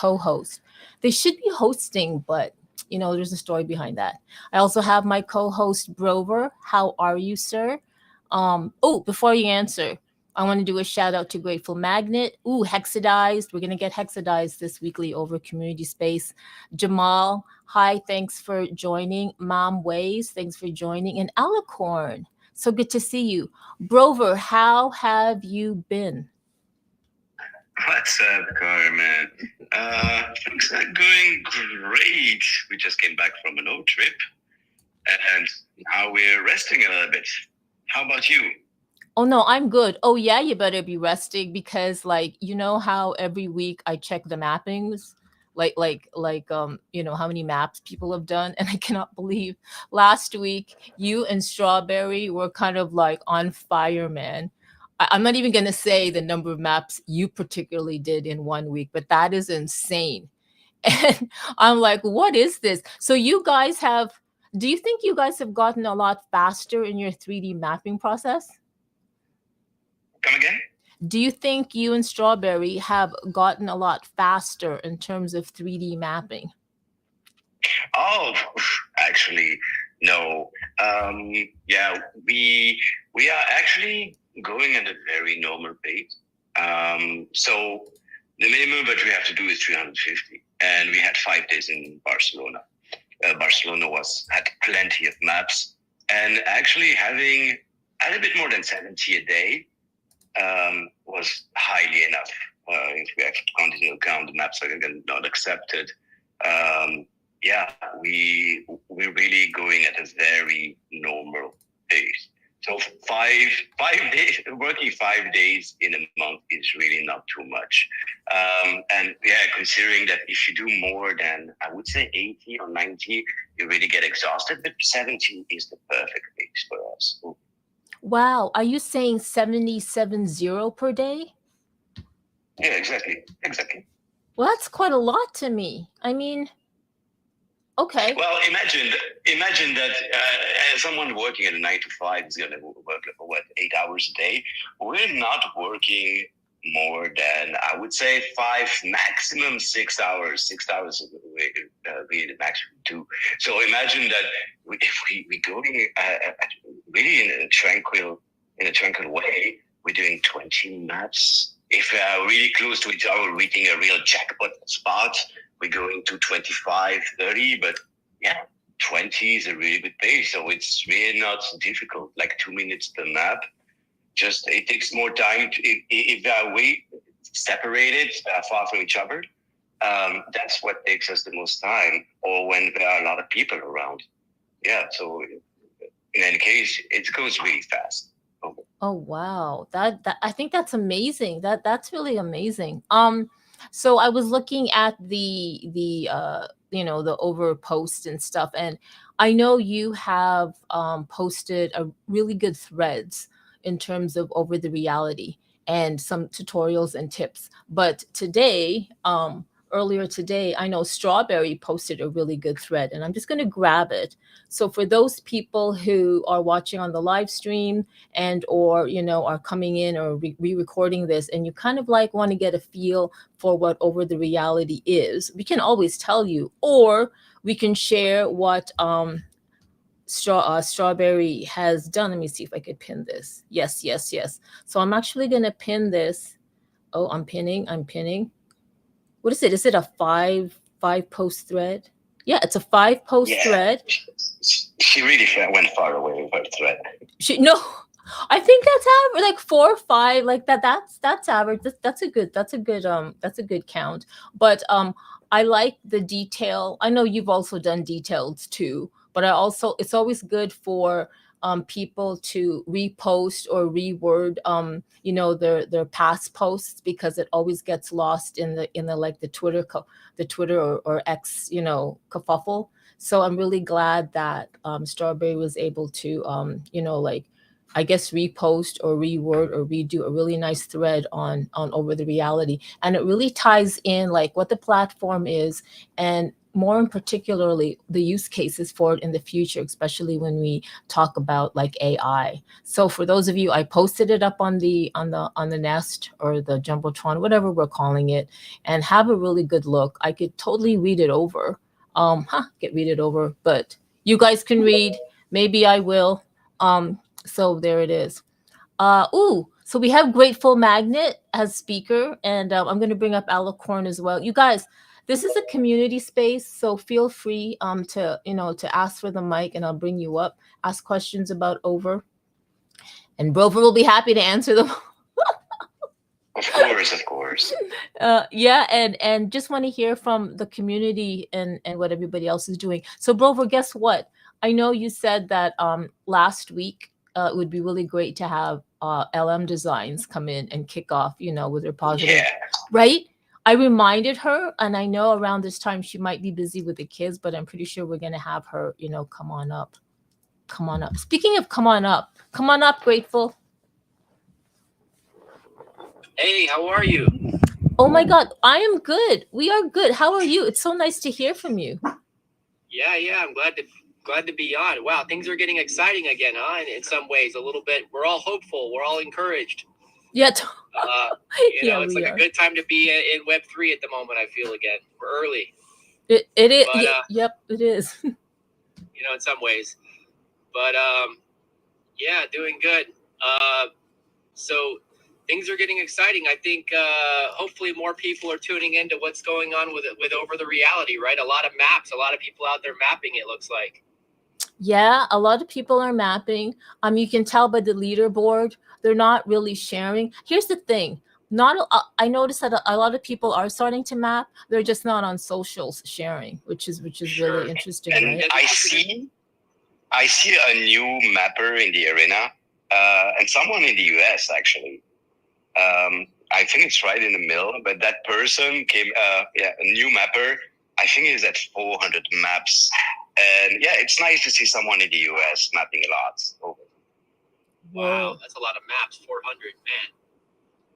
co-host. They should be hosting, but there's a story behind that. I also have my co-host Brover. How are you, sir? Oh, before you answer, I want to do a shout out to Grateful Magnet. Ooh, Hexadized. We're gonna get Hexadized this weekly over community space. Jamal, hi, thanks for joining. Mom Ways, thanks for joining. And Alicorn, so good to see you. Brover, how have you been? What's up, Carmen? Things are going great. We just came back from an old trip, and now we're resting a little bit. How about you? Oh no, I'm good. Oh yeah, you better be resting because how every week I check the mappings, how many maps people have done, and I cannot believe last week you and Strawberry were kind of like on fire, man. I'm not even gonna say the number of maps you particularly did in 1 week, but that is insane. And I'm like, what is this? So do you think you guys have gotten a lot faster in your 3D mapping process? Come again? Do you think you and Strawberry have gotten a lot faster in terms of 3D mapping? Oh, actually, no. Yeah, we are actually going at a very normal pace. So the minimum that we have to do is 350, and we had 5 days in Barcelona. Barcelona had plenty of maps, and actually having a little bit more than 70 a day was highly enough. If we have to continue to count the maps are not accepted. Yeah, we're really going at a very normal pace. So five days, working 5 days in a month is really not too much. And yeah, considering that if you do more than, I would say 80 or 90, you really get exhausted, but 70 is the perfect pace for us. Wow, are you saying 770 per day? Yeah, exactly. Well, that's quite a lot to me. I mean, okay. Well, imagine that someone working at a 9 to 5 is going to work 8 hours a day. We're not working more than, I would say, 5, maximum 6 hours. 6 hours we the maximum do. So imagine that if we going really in a tranquil way, we're doing 20 maps. If we're really close to each other, reaching a real jackpot spot, we're going to 25, 30, but yeah, 20 is a really good pace. So it's really not difficult, like 2 minutes per map. Just it takes more time if we separated far from each other. That's what takes us the most time, or when there are a lot of people around. Yeah, so in any case, it goes really fast. Oh wow, that I think that's amazing. That's really amazing. So I was looking at the over post and stuff, and I know you have posted a really good threads in terms of over the reality and some tutorials and tips. But earlier today, I know Strawberry posted a really good thread, and I'm just going to grab it. So for those people who are watching on the live stream and or are coming in or re-recording this, and you kind of like want to get a feel for what over the reality is, we can always tell you, or we can share what Strawberry has done. Let me see if I could pin this. Yes. So I'm actually going to pin this. Oh, I'm pinning. What is it? Is it a five post thread? Yeah, it's a 5 post thread. She really went far away with her thread. No, I think that's average, like 4 or 5, like that. That's average. That's a good count. But I like the detail. I know you've also done details too, but it's always good for people to repost or reword their past posts, because it always gets lost in the like the Twitter or X kerfuffle. So I'm really glad that Strawberry was able to I guess repost or reword or redo a really nice thread on over the reality, and it really ties in like what the platform is and more in particularly the use cases for it in the future, especially when we talk about like AI. So for those of you, I posted it up on the Nest or the Jumbotron, whatever we're calling it, and have a really good look. I could totally read it over. Get read it over, but you guys can read. Maybe I will. So there it is. So we have Grateful Magnet as speaker, and I'm going to bring up Alicorn as well. You guys, this is a community space, so feel free to ask for the mic, and I'll bring you up. Ask questions about Over, and Brover will be happy to answer them. Of course, of course. Yeah, and just want to hear from the community and what everybody else is doing. So Brover, guess what? I know you said that last week it would be really great to have LM Designs come in and kick off, with their positive, Yeah. right? I reminded her, and I know around this time she might be busy with the kids, but I'm pretty sure we're gonna have her, come on up. Come on up. Speaking of come on up, Grateful. Hey, how are you? Oh my God, I am good. We are good. How are you? It's so nice to hear from you. Yeah, I'm glad to be on. Wow, things are getting exciting again, huh? In some ways, a little bit. We're all hopeful. We're all encouraged. Yeah. It's like a good time to be in Web3 at the moment. I feel again. We're early. It is. But, yep, it is. In some ways, but yeah, doing good. So things are getting exciting. I think hopefully more people are tuning into what's going on with Over the Reality, right? A lot of maps, a lot of people out there mapping, it looks like. Yeah, a lot of people are mapping. You can tell by the leaderboard, they're not really sharing. Here's the thing. I noticed that a lot of people are starting to map. They're just not on socials sharing, which is Sure. Really interesting, and right? I see a new mapper in the arena, and someone in the US actually. I think it's right in the middle, but that person came, a new mapper. I think he's at 400 maps, and yeah, it's nice to see someone in the US mapping a lot. Wow, that's a lot of maps. 400, man.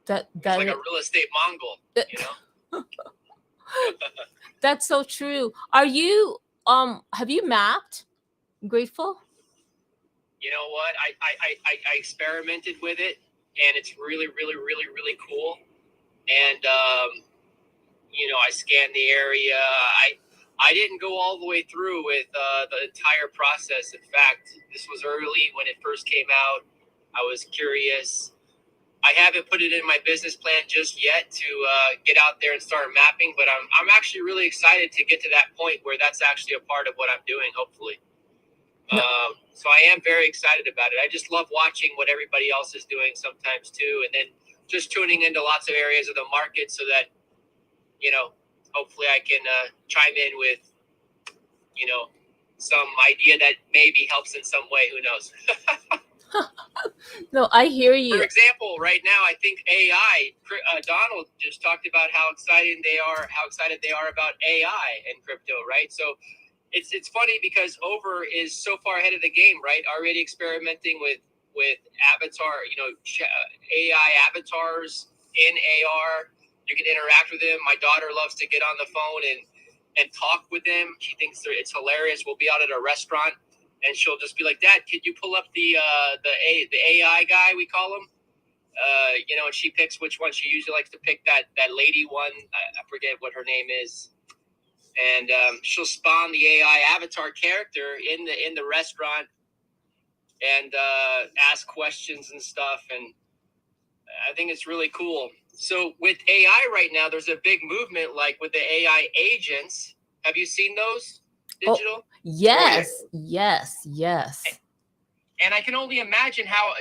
That it's like a real estate Mongol, That's so true. Are you have you mapped, Grateful? You know what? I experimented with it, and it's really, really, really, really cool. And I scanned the area. I didn't go all the way through with the entire process. In fact, this was early when it first came out. I was curious. I haven't put it in my business plan just yet to get out there and start mapping, but I'm actually really excited to get to that point where that's actually a part of what I'm doing, hopefully. So I am very excited about it. I just love watching what everybody else is doing sometimes too, and then just tuning into lots of areas of the market so that, hopefully I can chime in with, some idea that maybe helps in some way. Who knows? No, I hear you. For example, right now, I think AI, Donald just talked about how excited they are about AI and crypto, right? So it's funny because Over is so far ahead of the game, right? Already experimenting with avatar, AI avatars in AR. You can interact with them. My daughter loves to get on the phone and talk with them. She thinks it's hilarious. We'll be out at a restaurant, and she'll just be like, "Dad, could you pull up the AI guy, we call him?" And she picks which one. She usually likes to pick that lady one. I forget what her name is. And she'll spawn the AI avatar character in the restaurant and ask questions and stuff. And I think it's really cool. So with AI right now, there's a big movement, like with the AI agents. Have you seen those digital? Oh, yes. And I can only imagine how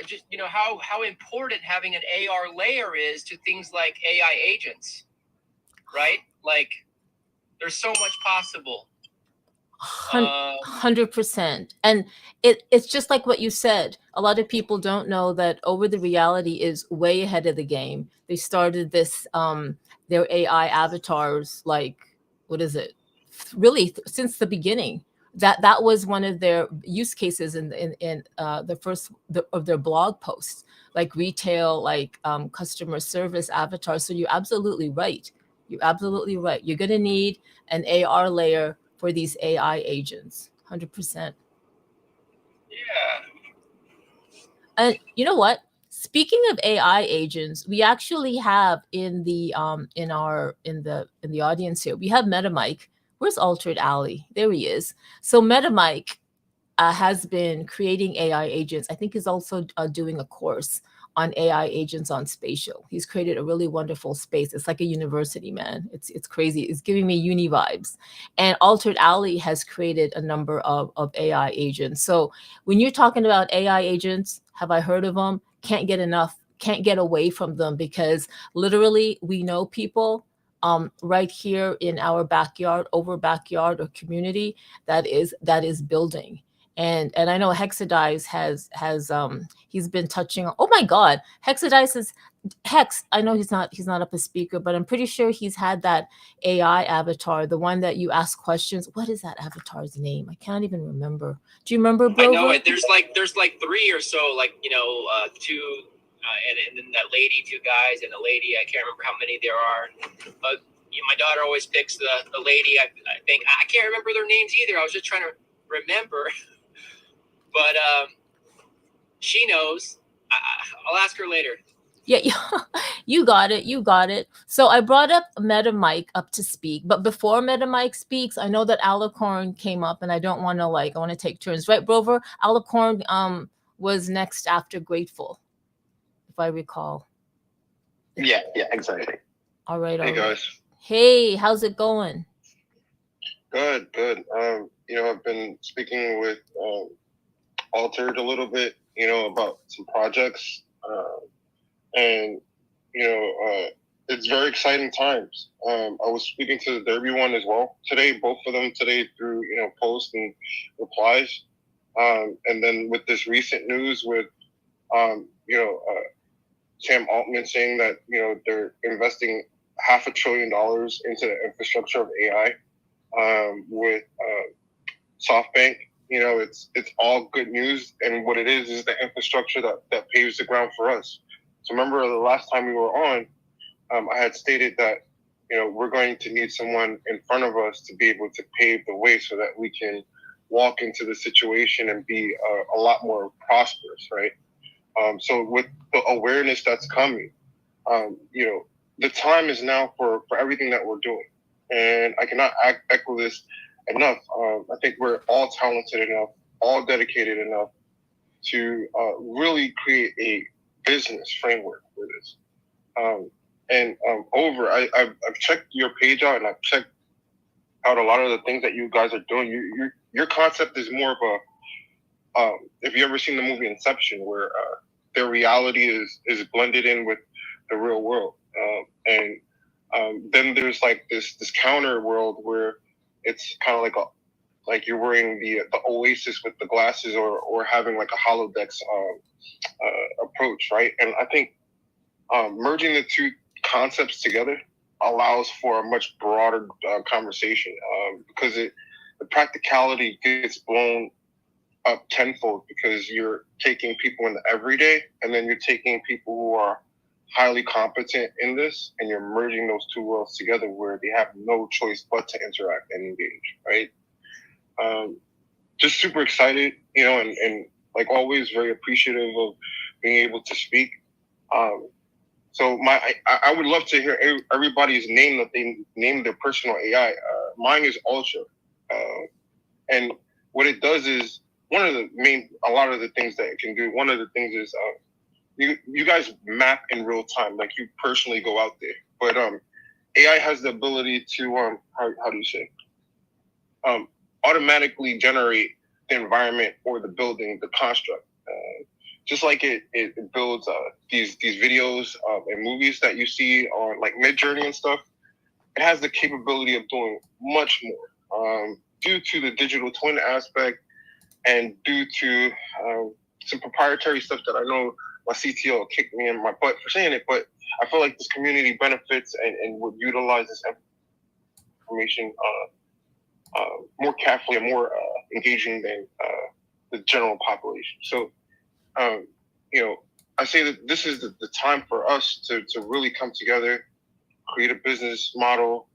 important having an AR layer is to things like AI agents, right? Like, there's so much possible. 100%. And it's just like what you said. A lot of people don't know that Over the Reality is way ahead of the game. They started this their AI avatars, like, what is it? Really since the beginning. That was one of their use cases in the first of their blog posts, like retail, like customer service avatars. So you're absolutely right. You're going to need an AR layer for these AI agents. 100%. Yeah. And you know what? Speaking of AI agents, we actually have in the in the audience here, we have MetaMike. Where's Altered Alley? There he is. So MetaMike has been creating AI agents. I think he's also doing a course on AI agents on spatial. He's created a really wonderful space. It's like a university, man. It's crazy. It's giving me uni vibes. And Altered Alley has created a number of AI agents. So when you're talking about AI agents, have I heard of them? Can't get enough. Can't get away from them because literally we know people right here in our backyard, over backyard or community that is building. And I know Hexadice has he's been touching on, oh my god, Hexadice is Hex. I know he's not up a speaker, but I'm pretty sure he's had that AI avatar, the one that you ask questions. What is that avatar's name? I can't even remember. Do you remember, Brover? I know it. There's like 3 or so, like, two, and then that lady, 2 guys, and a lady. I can't remember how many there are. But my daughter always picks the lady. I think I can't remember their names either. I was just trying to remember, but she knows. I'll ask her later. Yeah, you got it. You got it. So I brought up MetaMike up to speak, but before MetaMike speaks, I know that Alicorn came up, and I don't want to I want to take turns, right, Brover? Alicorn was next after Grateful, if I recall. Yeah, exactly. All right, Hey guys. Hey, how's it going? Good. I've been speaking with Altered a little bit, about some projects, and it's very exciting times. I was speaking to the Derby one as well today, both of them today through posts and replies, and then with this recent news with Sam Altman saying that they're investing $500 billion into the infrastructure of AI with SoftBank. It's all good news, and what it is the infrastructure that paves the ground for us. So remember the last time we were on, I had stated that we're going to need someone in front of us to be able to pave the way so that we can walk into the situation and be a lot more prosperous, right? So with the awareness that's coming, the time is now for everything that we're doing. And I cannot echo this enough. I think we're all talented enough, all dedicated enough to really create a business framework for this. I've checked your page out, and I've checked out a lot of the things that you guys are doing. Your concept is more of a, if you ever seen the movie Inception, where their reality is blended in with the real world, then there's like this counter world where it's kind of like you're wearing the Oasis with the glasses, or having like a holodeck approach, right? And I think merging the two concepts together allows for a much broader conversation, because the practicality gets blown up tenfold, because you're taking people in the everyday, and then you're taking people who are highly competent in this, and you're merging those two worlds together where they have no choice but to interact and engage, right? Just super excited, and like always, very appreciative of being able to speak. So I would love to hear everybody's name that they name their personal AI. Mine is Ultra, and what it does is a lot of the things that it can do. One of the things is you guys map in real time, like you personally go out there. But AI has the ability to how do you say automatically generate the environment or the building, the construct. Just like it builds these videos and movies that you see on like Midjourney and stuff. It has the capability of doing much more due to the digital twin aspect, and due to some proprietary stuff that I know my CTO kicked me in my butt for saying it, but I feel like this community benefits and would utilize this information more carefully and more engaging than the general population. So, I say that this is the time for us to really come together, create a business model,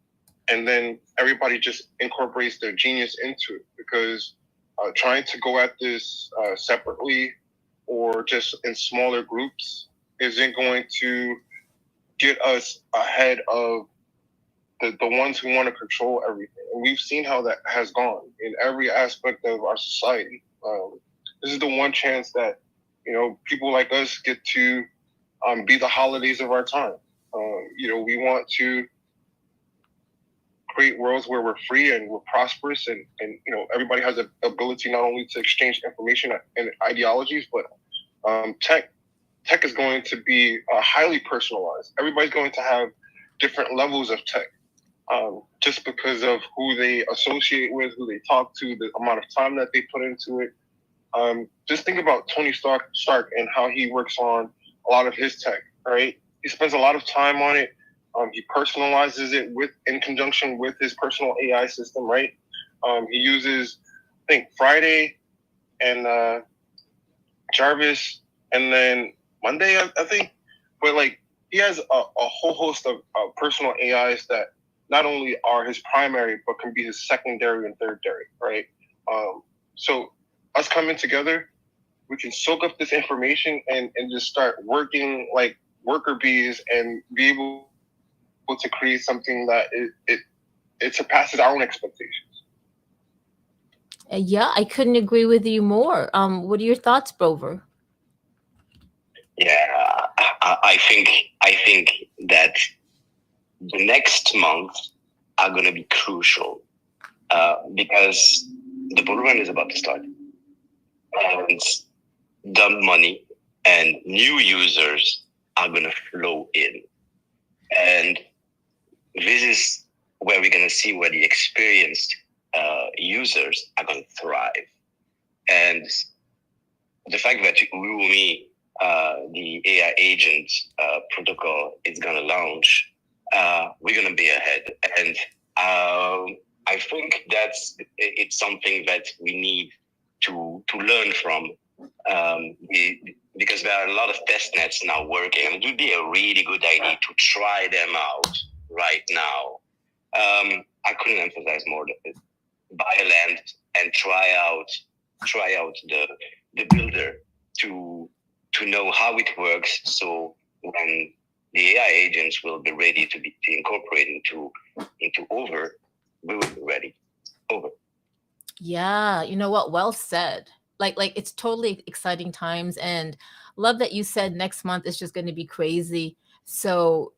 and then everybody just incorporates their genius into it, because trying to go at this separately or just in smaller groups isn't going to get us ahead of the ones who want to control everything. And we've seen how that has gone in every aspect of our society. This is the one chance that, people like us get to be the holidays of our time. We want to create worlds where we're free and we're prosperous, and everybody has the ability not only to exchange information and ideologies, but tech is going to be highly personalized. Everybody's going to have different levels of tech, just because of who they associate with, who they talk to, the amount of time that they put into it. Just think about Tony Stark and how he works on a lot of his tech, right? He spends a lot of time on it. He personalizes it in conjunction with his personal AI system, right? He uses, I think, Friday and Jarvis, and then Monday, I think. But like, he has a whole host of personal AIs that not only are his primary, but can be his secondary and thirdary, right? So us coming together, we can soak up this information and just start working like worker bees and be able to create something that it surpasses our own expectations. Yeah, I couldn't agree with you more. What are your thoughts, Brover? Yeah, I think that the next months are going to be crucial because the bull run is about to start, and dump money and new users are going to flow in, and this is where we're going to see where the experienced users are going to thrive, and the fact that Rumi, the AI agent protocol, is going to launch, we're going to be ahead. And I think it's something that we need to learn from, because there are a lot of test nets now working, and it would be a really good idea to try them out right now. I couldn't emphasize more that buy land and try out the builder to know how it works. So when the AI agents will be ready to incorporate into over, we will be ready. Over. Yeah, you know what? Well said. Like it's totally exciting times, and love that you said next month is just going to be crazy. So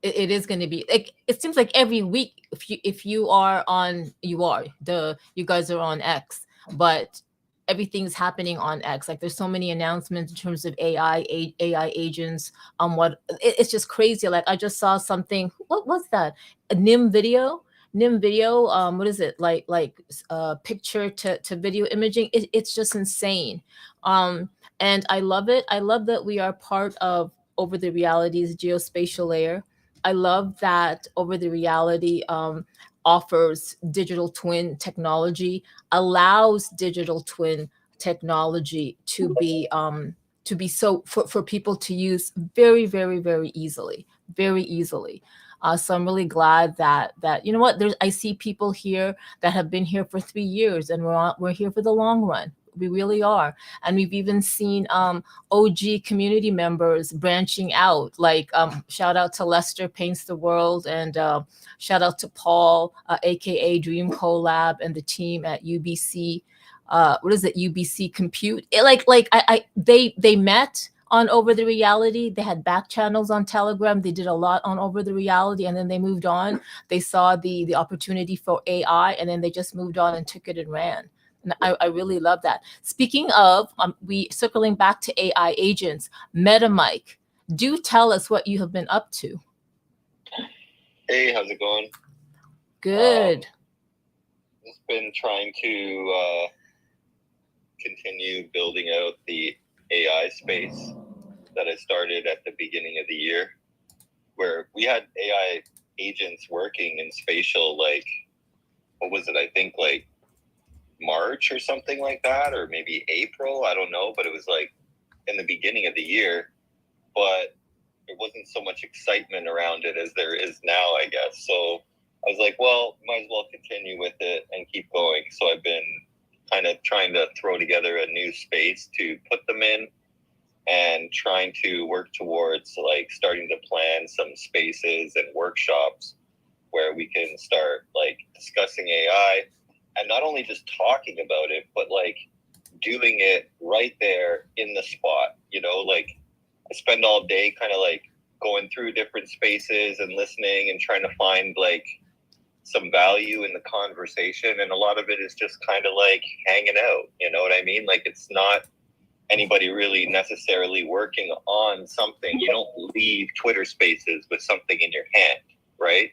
it is going to be like, it seems like every week, if you are on, you guys are on X, but everything's happening on X. Like there's so many announcements in terms of AI agents. It's just crazy. Like I just saw something. What was that? A Nim video. What is it, picture to video imaging? It's just insane. And I love it. I love that we are part of Over the Reality's geospatial layer. I love that Over the Reality offers digital twin technology, allows digital twin technology to be so for people to use very, very, very easily, very easily. So I'm really glad that you know what, I see people here that have been here for 3 years, and we're here for the long run. We really are. And we've even seen OG community members branching out. Like shout out to Lester Paints the World, and shout out to Paul, aka Dream Collab, and the team at UBC. What is it? UBC Compute. They met on Over the Reality. They had back channels on Telegram. They did a lot on Over the Reality, and then they moved on. They saw the opportunity for AI, and then they just moved on and took it and ran. And I really love that. Speaking of, we circling back to AI agents, MetaMike, do tell us what you have been up to. Hey, how's it going? Good. Just been trying to continue building out the AI space that I started at the beginning of the year, where we had AI agents working in spatial, like, what was it? I think like March or something like that, or maybe April. I don't know, but it was like in the beginning of the year. But there wasn't so much excitement around it as there is now, I guess. So I was like, well, might as well continue with it and keep going. So I've been kind of trying to throw together a new space to put them in, and trying to work towards like starting to plan some spaces and workshops where we can start like discussing AI, and not only just talking about it, but like doing it right there in the spot. You know, like I spend all day kind of like going through different spaces and listening and trying to find like some value in the conversation. And a lot of it is just kind of like hanging out. You know what I mean? Like it's not anybody really necessarily working on something. You don't leave Twitter spaces with something in your hand, right?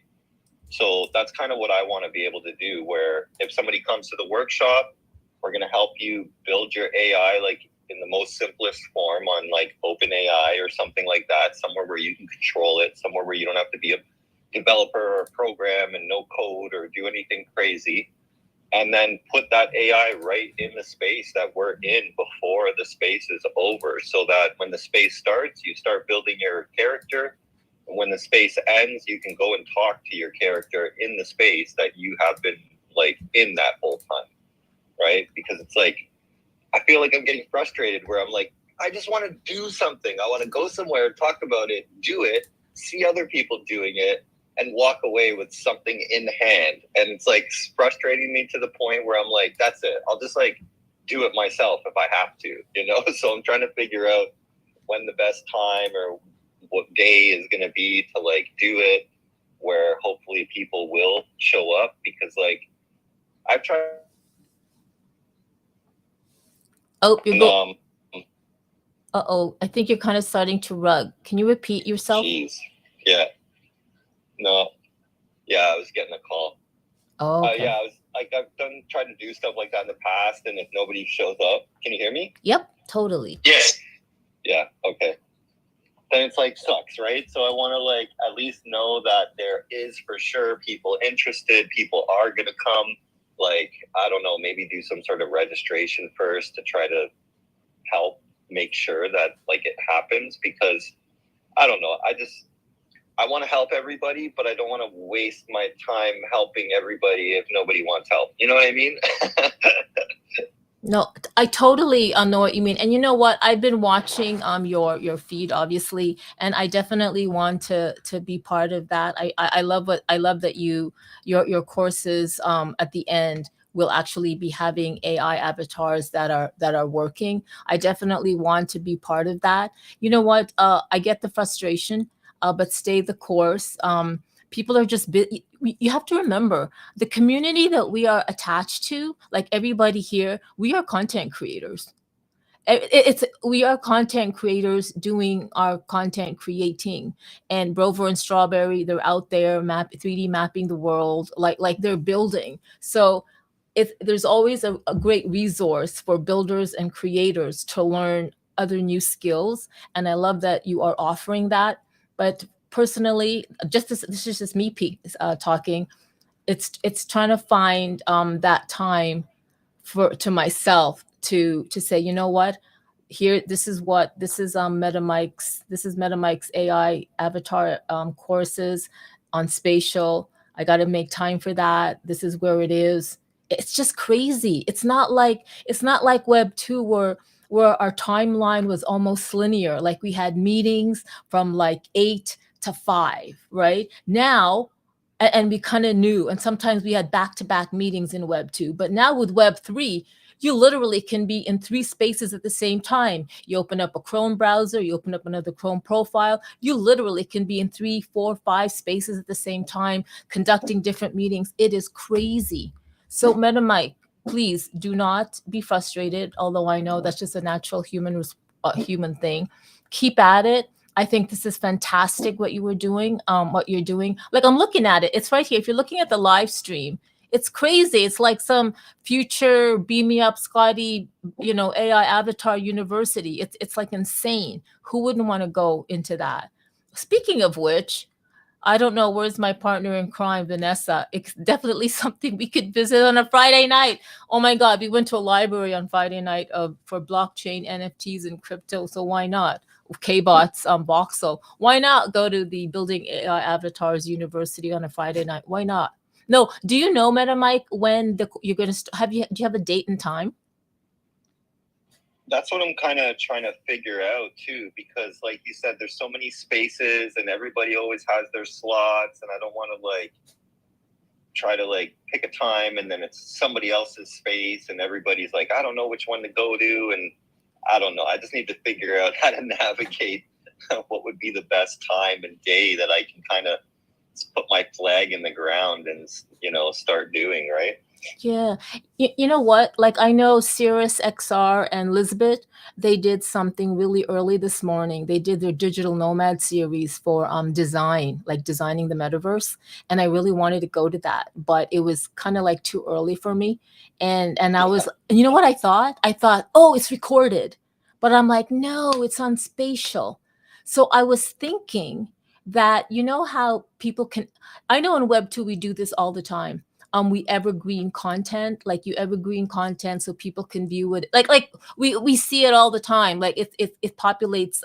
So that's kind of what I want to be able to do, where if somebody comes to the workshop, we're going to help you build your AI like in the most simplest form on like OpenAI or something like that, somewhere where you can control it, somewhere where you don't have to be a developer or a program and no code or do anything crazy. And then put that AI right in the space that we're in before the space is over, so that when the space starts, you start building your character. And when the space ends, you can go and talk to your character in the space that you have been like in that whole time, right? Because it's like, I feel like I'm getting frustrated where I'm like, I just want to do something. I want to go somewhere, talk about it, do it, see other people doing it, and walk away with something in hand. And it's like frustrating me to the point where I'm like, that's it. I'll just like do it myself if I have to, you know? So I'm trying to figure out when the best time or what day is going to be to like do it, where hopefully people will show up, because like I've tried. Oh, uh-oh, I think you're kind of starting to rug. Can you repeat yourself? Jeez. Yeah. No. Yeah, I was getting a call. Oh, okay. Yeah, I was like, I've tried to do stuff like that in the past, and if nobody shows up, can you hear me? Yep, totally. Yes. Yeah. Okay. Then it's like sucks, right? So I want to like at least know that there is for sure people interested. People are gonna come. Like, I don't know, maybe do some sort of registration first to try to help make sure that like it happens, because I don't know, I want to help everybody, but I don't want to waste my time helping everybody if nobody wants help. You know what I mean? No, I totally know what you mean. And you know what? I've been watching your feed, obviously, and I definitely want to be part of that. I love that your courses at the end will actually be having AI avatars that are working. I definitely want to be part of that. You know what? I get the frustration, but stay the course. People are just you have to remember the community that we are attached to, like everybody here, we are content creators. We are content creators doing our content creating. And Brover and Strawberry, they're out there 3D mapping the world, like they're building. So there's always a great resource for builders and creators to learn other new skills, and I love that you are offering that. But personally, this is just me talking. It's trying to find that time to myself to say, you know what, here, this is MetaMike's AI avatar courses on spatial. I got to make time for that. This is where it is. It's just crazy. It's not like Web 2 where our timeline was almost linear. Like we had meetings from like 8 to 5, right? Now, and we kind of knew, and sometimes we had back-to-back meetings in Web 2. But now with Web 3, you literally can be in 3 spaces at the same time. You open up a Chrome browser, you open up another Chrome profile, you literally can be in 3, 4, 5 spaces at the same time, conducting different meetings. It is crazy. So MetaMike, please do not be frustrated, although I know that's just a natural human thing. Keep at it. I think this is fantastic what you're doing. Like I'm looking at it. It's right here. If you're looking at the live stream, it's crazy. It's like some future beam me up, Scotty, AI avatar university. It's like insane. Who wouldn't want to go into that? Speaking of which, I don't know, where's my partner in crime, Vanessa? It's definitely something we could visit on a Friday night. Oh my God, we went to a library on Friday night for blockchain, NFTs, and crypto. So why not? KBot's Voxel. Why not go to the Building AI Avatars University on a Friday night? Why not? No, do you know, Meta Mike, when you're gonna do you have a date and time? That's what I'm kind of trying to figure out too, because like you said, there's so many spaces and everybody always has their slots, and I don't want to like try to like pick a time and then it's somebody else's space and everybody's like, I don't know which one to go to, and I don't know. I just need to figure out how to navigate what would be the best time and day that I can kind of put my flag in the ground and, you know, start doing, right? Yeah. You know what? Like, I know Sirius XR and Elizabeth, they did something really early this morning. They did their digital nomad series for design, like designing the metaverse. And I really wanted to go to that, but it was kind of like too early for me. And I was, you know what I thought? I thought, oh, it's recorded. But I'm like, no, it's on spatial. So I was thinking that, you know how people can, I know in Web 2 we do this all the time. We evergreen content, like you evergreen content so people can view it, like we see it all the time, like it populates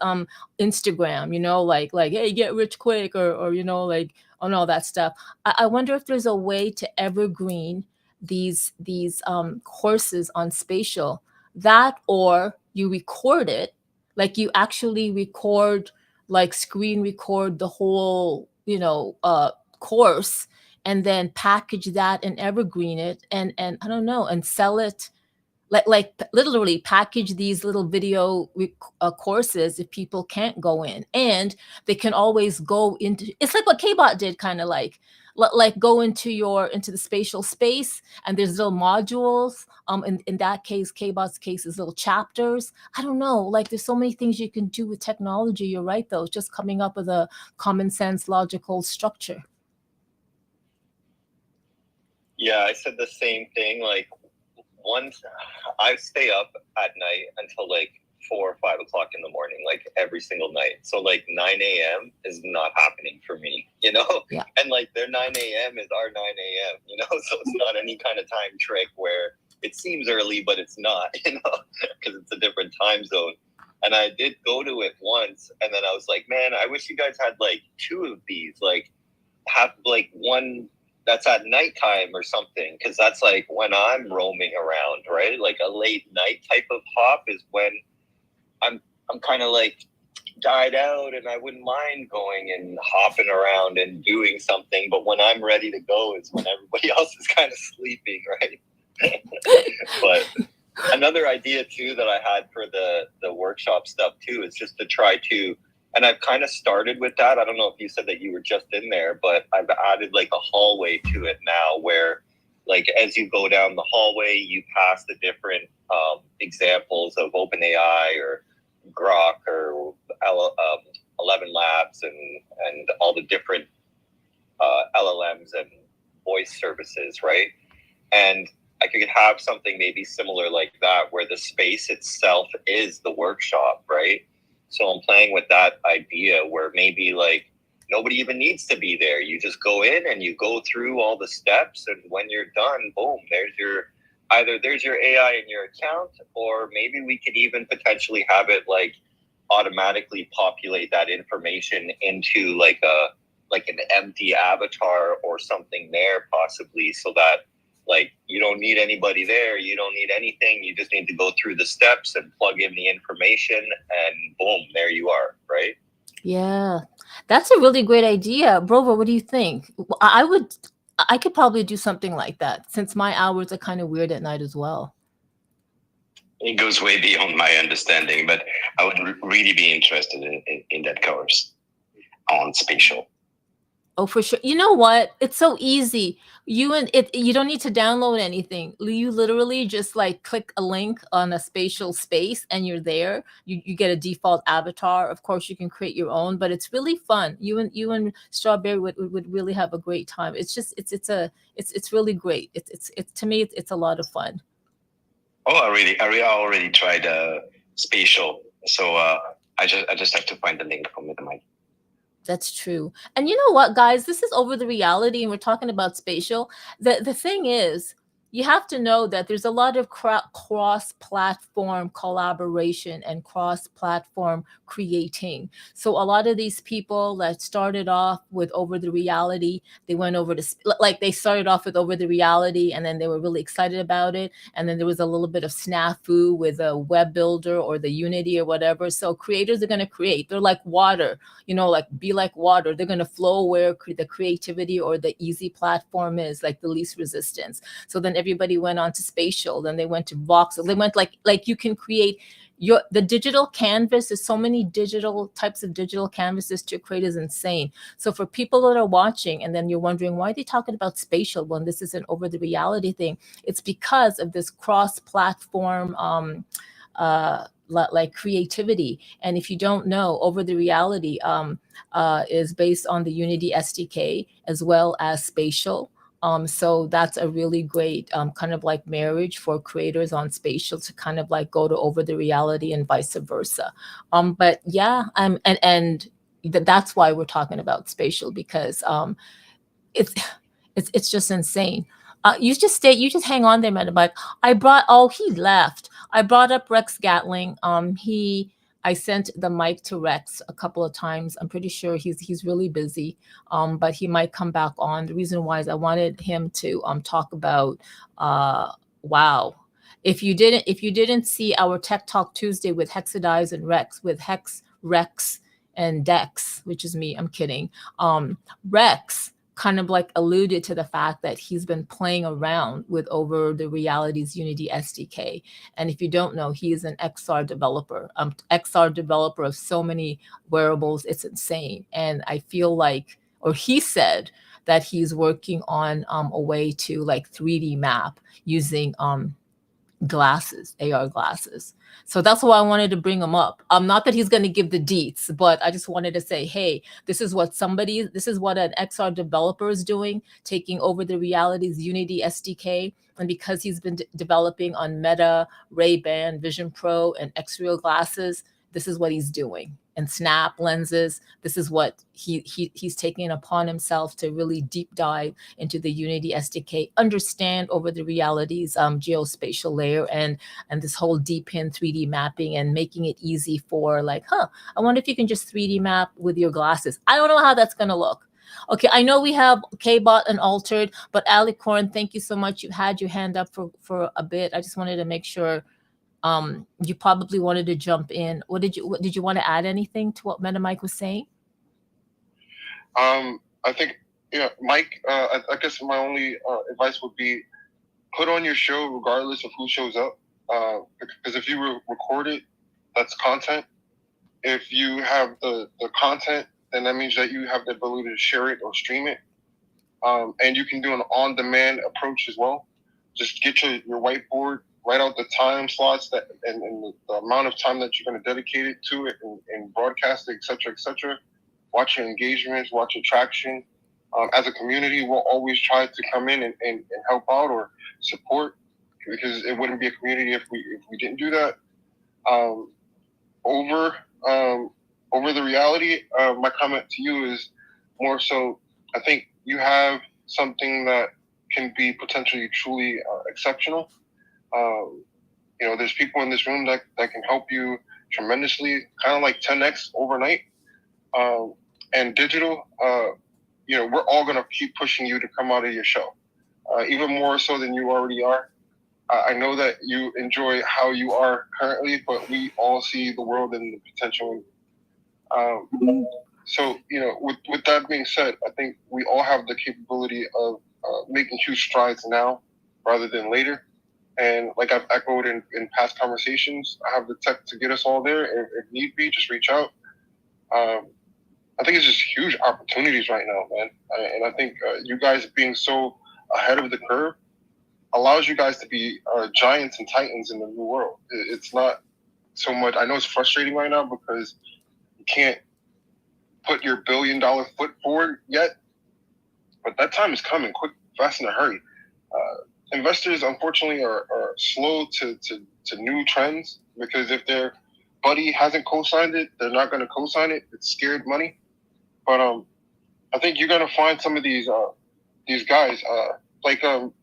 Instagram, you know, like hey, get rich quick, or you know, like on all that stuff. I wonder if there's a way to evergreen these courses on spatial, that, or you record it, like you actually record, like screen record the whole, you know, course, and then package that and evergreen it, and I don't know, and sell it, like literally package these little video courses if people can't go in, and they can always go into, it's like what KBot did, kind of like go into the spatial space, and there's little modules, in that case, KBot's case is little chapters. I don't know, like there's so many things you can do with technology. You're right though, it's just coming up with a common sense logical structure. Yeah, I said the same thing. Like, once I stay up at night until like 4 or 5 o'clock in the morning, like every single night. So like 9 a.m. is not happening for me, you know? Yeah. And like their 9 a.m. is our 9 a.m., you know? So it's not any kind of time trick where it seems early, but it's not, you know, because it's a different time zone. And I did go to it once, and then I was like, man, I wish you guys had like 2 of these, like have like one that's at nighttime or something, because that's like when I'm roaming around, right? Like a late night type of hop is when I'm kind of like died out, and I wouldn't mind going and hopping around and doing something. But when I'm ready to go is when everybody else is kind of sleeping, right? But another idea too that I had for the workshop stuff too is just to try to, and I've kind of started with that. I don't know if you said that you were just in there, but I've added like a hallway to it now where, like, as you go down the hallway, you pass the different examples of OpenAI or Grok or 11 Labs and all the different LLMs and voice services, right? And I could have something maybe similar like that where the space itself is the workshop, right? So I'm playing with that idea where maybe like nobody even needs to be there. You just go in and you go through all the steps, and when you're done, boom, there's your AI in your account, or maybe we could even potentially have it like automatically populate that information into like an empty avatar or something there possibly, so that like you don't need anybody there, you don't need anything, you just need to go through the steps and plug in the information, and boom, there you are, right? Yeah, that's a really great idea. Brover, what do you think? I could probably do something like that, since my hours are kind of weird at night as well. It goes way beyond my understanding, but I would really be interested in that course on spatial. Oh, for sure. You know what? It's so easy. You don't need to download anything. You literally just like click a link on a spatial space and you're there. You get a default avatar. Of course, you can create your own, but it's really fun. You and Strawberry would really have a great time. It's just it's really great. It's to me it's a lot of fun. Oh, I already tried spatial. So I just have to find the link from it, Mike. That's true. And you know what, guys? This is over the reality, and we're talking about spatial. The thing is, you have to know that there's a lot of cross-platform collaboration and cross-platform creating. So a lot of these people that started off with over the reality, they went over to like they started off with over the reality, and then they were really excited about it, and then there was a little bit of snafu with a web builder or the Unity or whatever. So creators are going to create. They're like water, you know, like be like water. They're going to flow where the creativity or the easy platform is, like the least resistance. So then everybody went on to spatial, then they went to voxel, they went like you can create the digital canvas. There's so many digital types of digital canvases to create is insane. So for people that are watching and then you're wondering why are they talking about spatial when this is an over the reality thing, it's because of this cross-platform like creativity. And if you don't know, over the reality is based on the Unity SDK as well as spatial. So that's a really great kind of like marriage for creators on spatial to kind of like go to over the reality and vice versa. But yeah, and that's why we're talking about spatial, because it's it's just insane. You just hang on there, Madam. Like he left. I brought up Rex Gatling. I sent the mic to Rex a couple of times. I'm pretty sure he's really busy, but he might come back on. The reason why is I wanted him to talk about wow. If you didn't see our Tech Talk Tuesday with Hexadize and Rex, with Rex and Dex, which is me, I'm kidding. Rex kind of like alluded to the fact that he's been playing around with over the reality's Unity SDK. And if you don't know, he is an XR developer of so many wearables. It's insane. And I feel like, or he said that he's working on a way to like 3D map using glasses, AR glasses. So that's why I wanted to bring him up. Not that he's going to give the deets, but I just wanted to say, hey, this is what an XR developer is doing, taking over the reality's Unity SDK. And because he's been developing on Meta, Ray-Ban, Vision Pro, and X-Real glasses, this is what he's doing. And Snap lenses, this is what he's taking upon himself to really deep dive into the Unity SDK, understand over the reality's geospatial layer and this whole DePIN 3D mapping, and making it easy for like, I wonder if you can just 3D map with your glasses. I don't know how that's going to look. Okay, I know we have K-Bot and Altered, but Alicorn, thank you so much. You had your hand up for a bit. I just wanted to make sure you probably wanted to jump in. What did you want to add anything to what Meta Mike was saying? I think, Mike, I guess my only advice would be put on your show regardless of who shows up. Because if you record it, that's content. If you have the content, then that means that you have the ability to share it or stream it. And you can do an on-demand approach as well. Just get your whiteboard, write out the time slots and the amount of time that you're going to dedicate it to it and broadcast it, et cetera. Watch your engagements, watch your traction. As a community, we'll always try to come in and help out or support, because it wouldn't be a community if we didn't do that. Over the reality, my comment to you is more so, I think you have something that can be potentially truly exceptional. There's people in this room that can help you tremendously, kind of like 10x overnight. And digital, we're all going to keep pushing you to come out of your shell, even more so than you already are. I know that you enjoy how you are currently, but we all see the world and the potential. So, with that being said, I think we all have the capability of making huge strides now rather than later. And like I've echoed in past conversations, I have the tech to get us all there. If need be, just reach out. I think it's just huge opportunities right now, man. And I think you guys being so ahead of the curve allows you guys to be giants and titans in the new world. It's not so much, I know it's frustrating right now because you can't put your $1 billion foot forward yet, but that time is coming quick, fast, in a hurry. Investors, unfortunately, are slow to new trends, because if their buddy hasn't co-signed it, they're not going to co-sign it. It's scared money. But I think you're going to find some of these guys,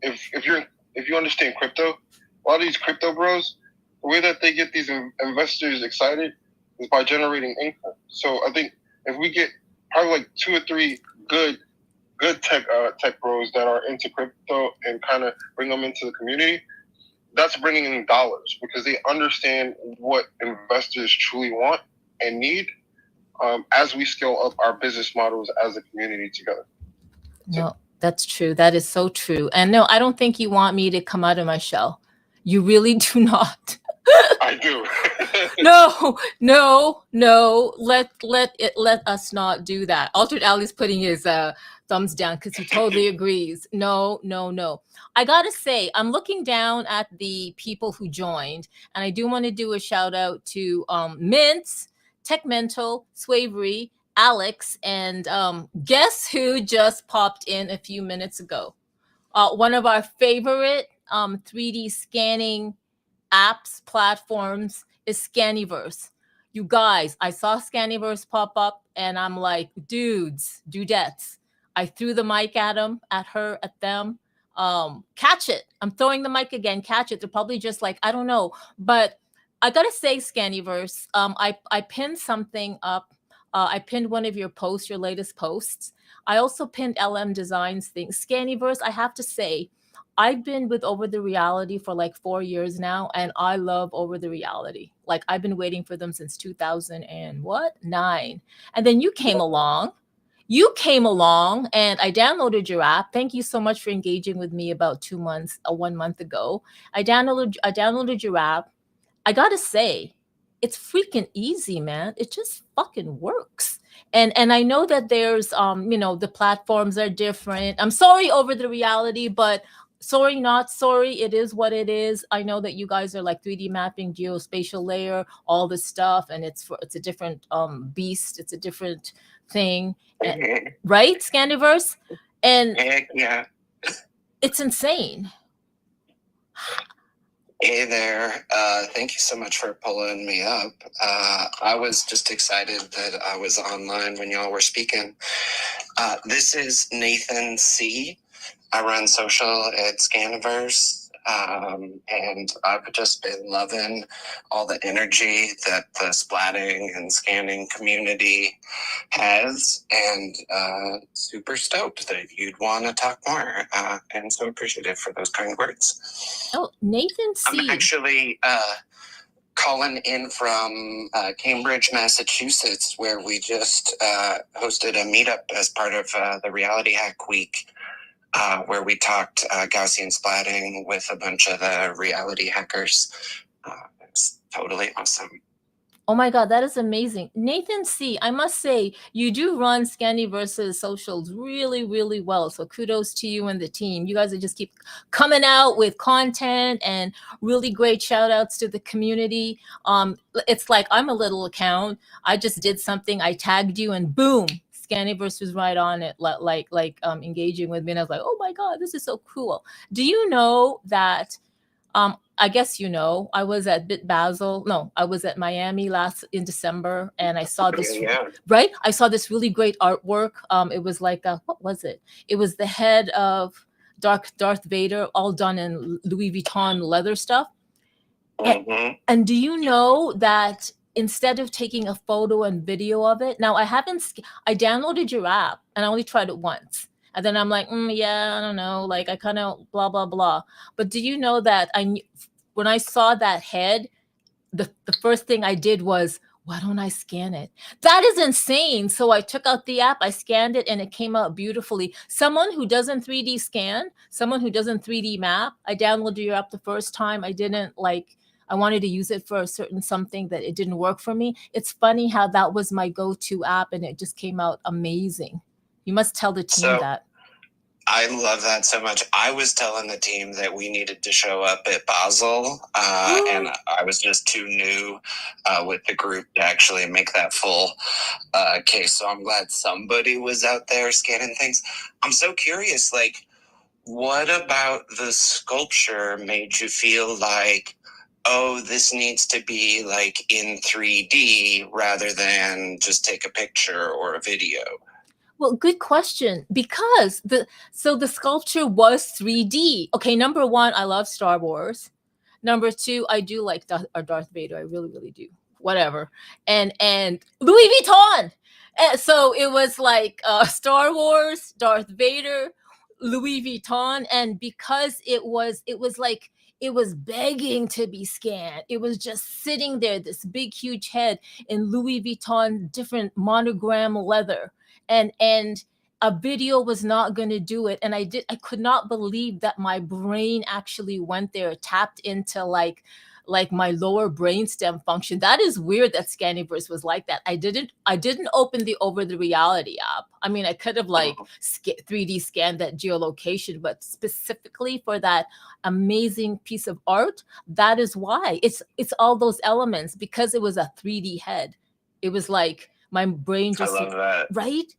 if you're if you understand crypto, a lot of these crypto bros, the way that they get these investors excited is by generating income. So I think if we get probably like 2 or 3 good tech bros that are into crypto and kind of bring them into the community, that's bringing in dollars because they understand what investors truly want and need as we scale up our business models as a community together. No, that's true. That is so true. And no, I don't think you want me to come out of my shell. You really do not. I do. No. Let us not do that. Altered Alley's putting his thumbs down because he totally agrees. No. I gotta say, I'm looking down at the people who joined, and I do want to do a shout out to Mints, Tech Mental, Swavery, Alex, and guess who just popped in a few minutes ago? One of our favorite 3D scanning apps, platforms is Scaniverse. You guys, I saw Scaniverse pop up and I'm like, dudettes. I threw the mic at him, at her, at them. Catch it. I'm throwing the mic again, catch it. They're probably just like, I don't know. But I gotta say, Scaniverse, I pinned something up. I pinned one of your posts, your latest posts. I also pinned LM Designs things. Scaniverse, I have to say, I've been with Over the Reality for like 4 years now, and I love Over the Reality. Like I've been waiting for them since 2009, and then you came along. And I downloaded your app. Thank you so much for engaging with me about 1 month ago. I downloaded your app. I gotta say, it's freaking easy, man. It just fucking works. And I know that there's the platforms are different. I'm sorry, Over the Reality, but sorry, not sorry. It is what it is. I know that you guys are like 3D mapping, geospatial layer, all this stuff, and it's a different beast. It's a different thing, right? Scaniverse, and Heck yeah. it's insane. Hey there. Thank you so much for pulling me up. I was just excited that I was online when y'all were speaking. This is Nathan C. I run social at Scaniverse, and I've just been loving all the energy that the splatting and scanning community has, and super stoked that you'd want to talk more, and so appreciative for those kind words. Oh, Nathan C. I'm actually calling in from Cambridge, Massachusetts, where we just hosted a meetup as part of the Reality Hack Week, where we talked Gaussian splatting with a bunch of the reality hackers. It's totally awesome. Oh my God, that is amazing. Nathan C., I must say, you do run Scaniverse's socials really, really well. So kudos to you and the team. You guys are just keep coming out with content and really great shout outs to the community. It's like I'm a little account. I just did something, I tagged you, and boom, Scaniverse was right on it, like engaging with me. And I was like, oh my God, this is so cool. Do you know that I guess I was at Bit Basel. No, I was at Miami in December, and I saw this. Yeah. Right, I saw this really great artwork. It was like what was it? It was the head of Darth Vader, all done in Louis Vuitton leather stuff. Mm-hmm. And do you know that instead of taking a photo and video of it, now I downloaded your app and I only tried it once. And then I'm like, yeah, I don't know. Like I kind of blah, blah, blah. But do you know that when I saw that head, the first thing I did was, why don't I scan it? That is insane. So I took out the app, I scanned it, and it came out beautifully. Someone who doesn't 3D scan, someone who doesn't 3D map, I downloaded your app the first time. I wanted to use it for a certain something that it didn't work for me. It's funny how that was my go-to app and it just came out amazing. You must tell the team that. I love that so much. I was telling the team that we needed to show up at Basel, and I was just too new with the group to actually make that full case. So I'm glad somebody was out there scanning things. I'm so curious, like, what about the sculpture made you feel like, oh, this needs to be like in 3D rather than just take a picture or a video? Well, good question. Because the sculpture was 3D. Okay, number one, I love Star Wars. Number two, I do like Darth Vader. I really, really do. Whatever. And Louis Vuitton. And so it was like Star Wars, Darth Vader, Louis Vuitton, and because it was like it was begging to be scanned. It was just sitting there, this big, huge head in Louis Vuitton, different monogram leather, and a video was not going to do it. And I could not believe that my brain actually went there, tapped into like my lower brainstem function. That is weird that Scanniverse was like that. I didn't open the over the reality app. I mean, I could have like 3D scanned that geolocation, but specifically for that amazing piece of art, that is why it's all those elements, because it was a 3D head. It was like my brain just, I love that. right?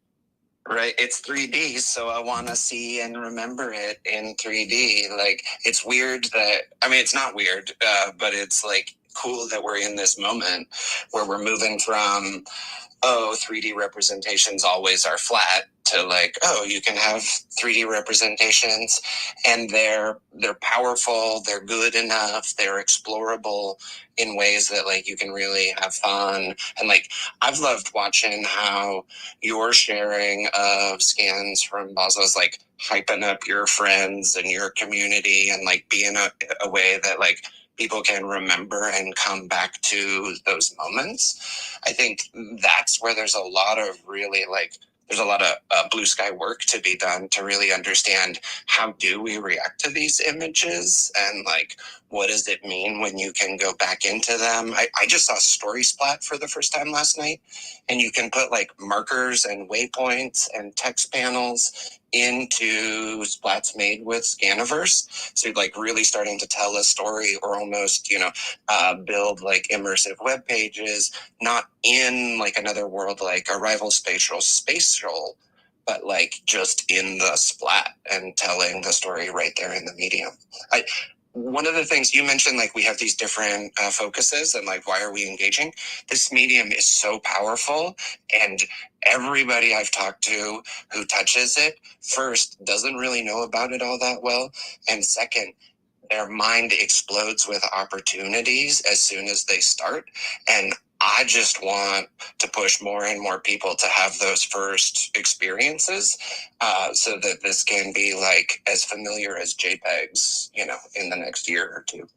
Right, it's 3D, so I want to see and remember it in 3D. Like, it's weird that, I mean, it's not weird, but it's like cool that we're in this moment where we're moving from, 3D representations always are flat, to like, you can have 3D representations and they're powerful, they're good enough, they're explorable in ways that like you can really have fun. And like, I've loved watching how your sharing of scans from Basel is like hyping up your friends and your community, and like being a way that like people can remember and come back to those moments. I think that's where there's a lot of really like, there's a lot of blue sky work to be done to really understand how do we react to these images, and like, what does it mean when you can go back into them? I just saw Story Splat for the first time last night, and you can put like markers and waypoints and text panels into splats made with Scaniverse. So you're like really starting to tell a story, or almost, build like immersive web pages, not in like another world like Arrival Spatial, but like just in the splat and telling the story right there in the medium. One of the things you mentioned, like we have these different focuses, and like, why are we engaging? This medium is so powerful, and everybody I've talked to who touches it, first, doesn't really know about it all that well, and second, their mind explodes with opportunities as soon as they start. And I just want to push more and more people to have those first experiences, so that this can be like as familiar as JPEGs, in the next year or two.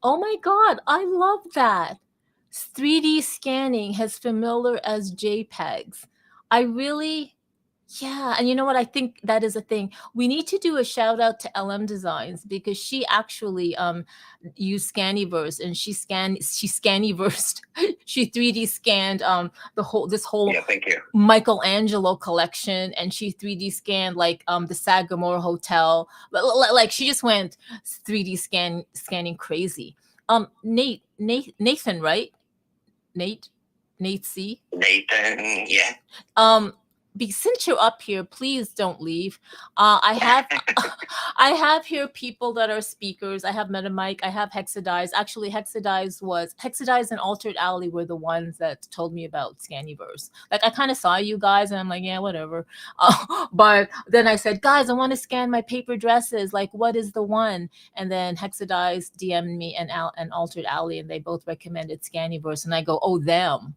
Oh my God, I love that. 3D scanning as familiar as JPEGs. I really, yeah. And you know what? I think that is a thing. We need to do a shout out to LM Designs, because she actually used Scanniverse, and she Scanniversed, she 3D scanned this whole Yeah, thank you. Michelangelo collection, and she 3D scanned like the Sagamore Hotel. Like she just went 3D scanning crazy. Nathan, right? Nate C. Nathan, yeah. Since you're up here, please don't leave. I have I have here people that are speakers. I have MetaMike, I have Hexadize. Actually, Hexadize and Altered Alley were the ones that told me about Scanniverse. Like, I kind of saw you guys and I'm like, yeah, whatever. But then I said, guys, I want to scan my paper dresses. Like, what is the one? And then Hexadize DM'd me and Altered Alley, and they both recommended Scanniverse. And I go, oh, them.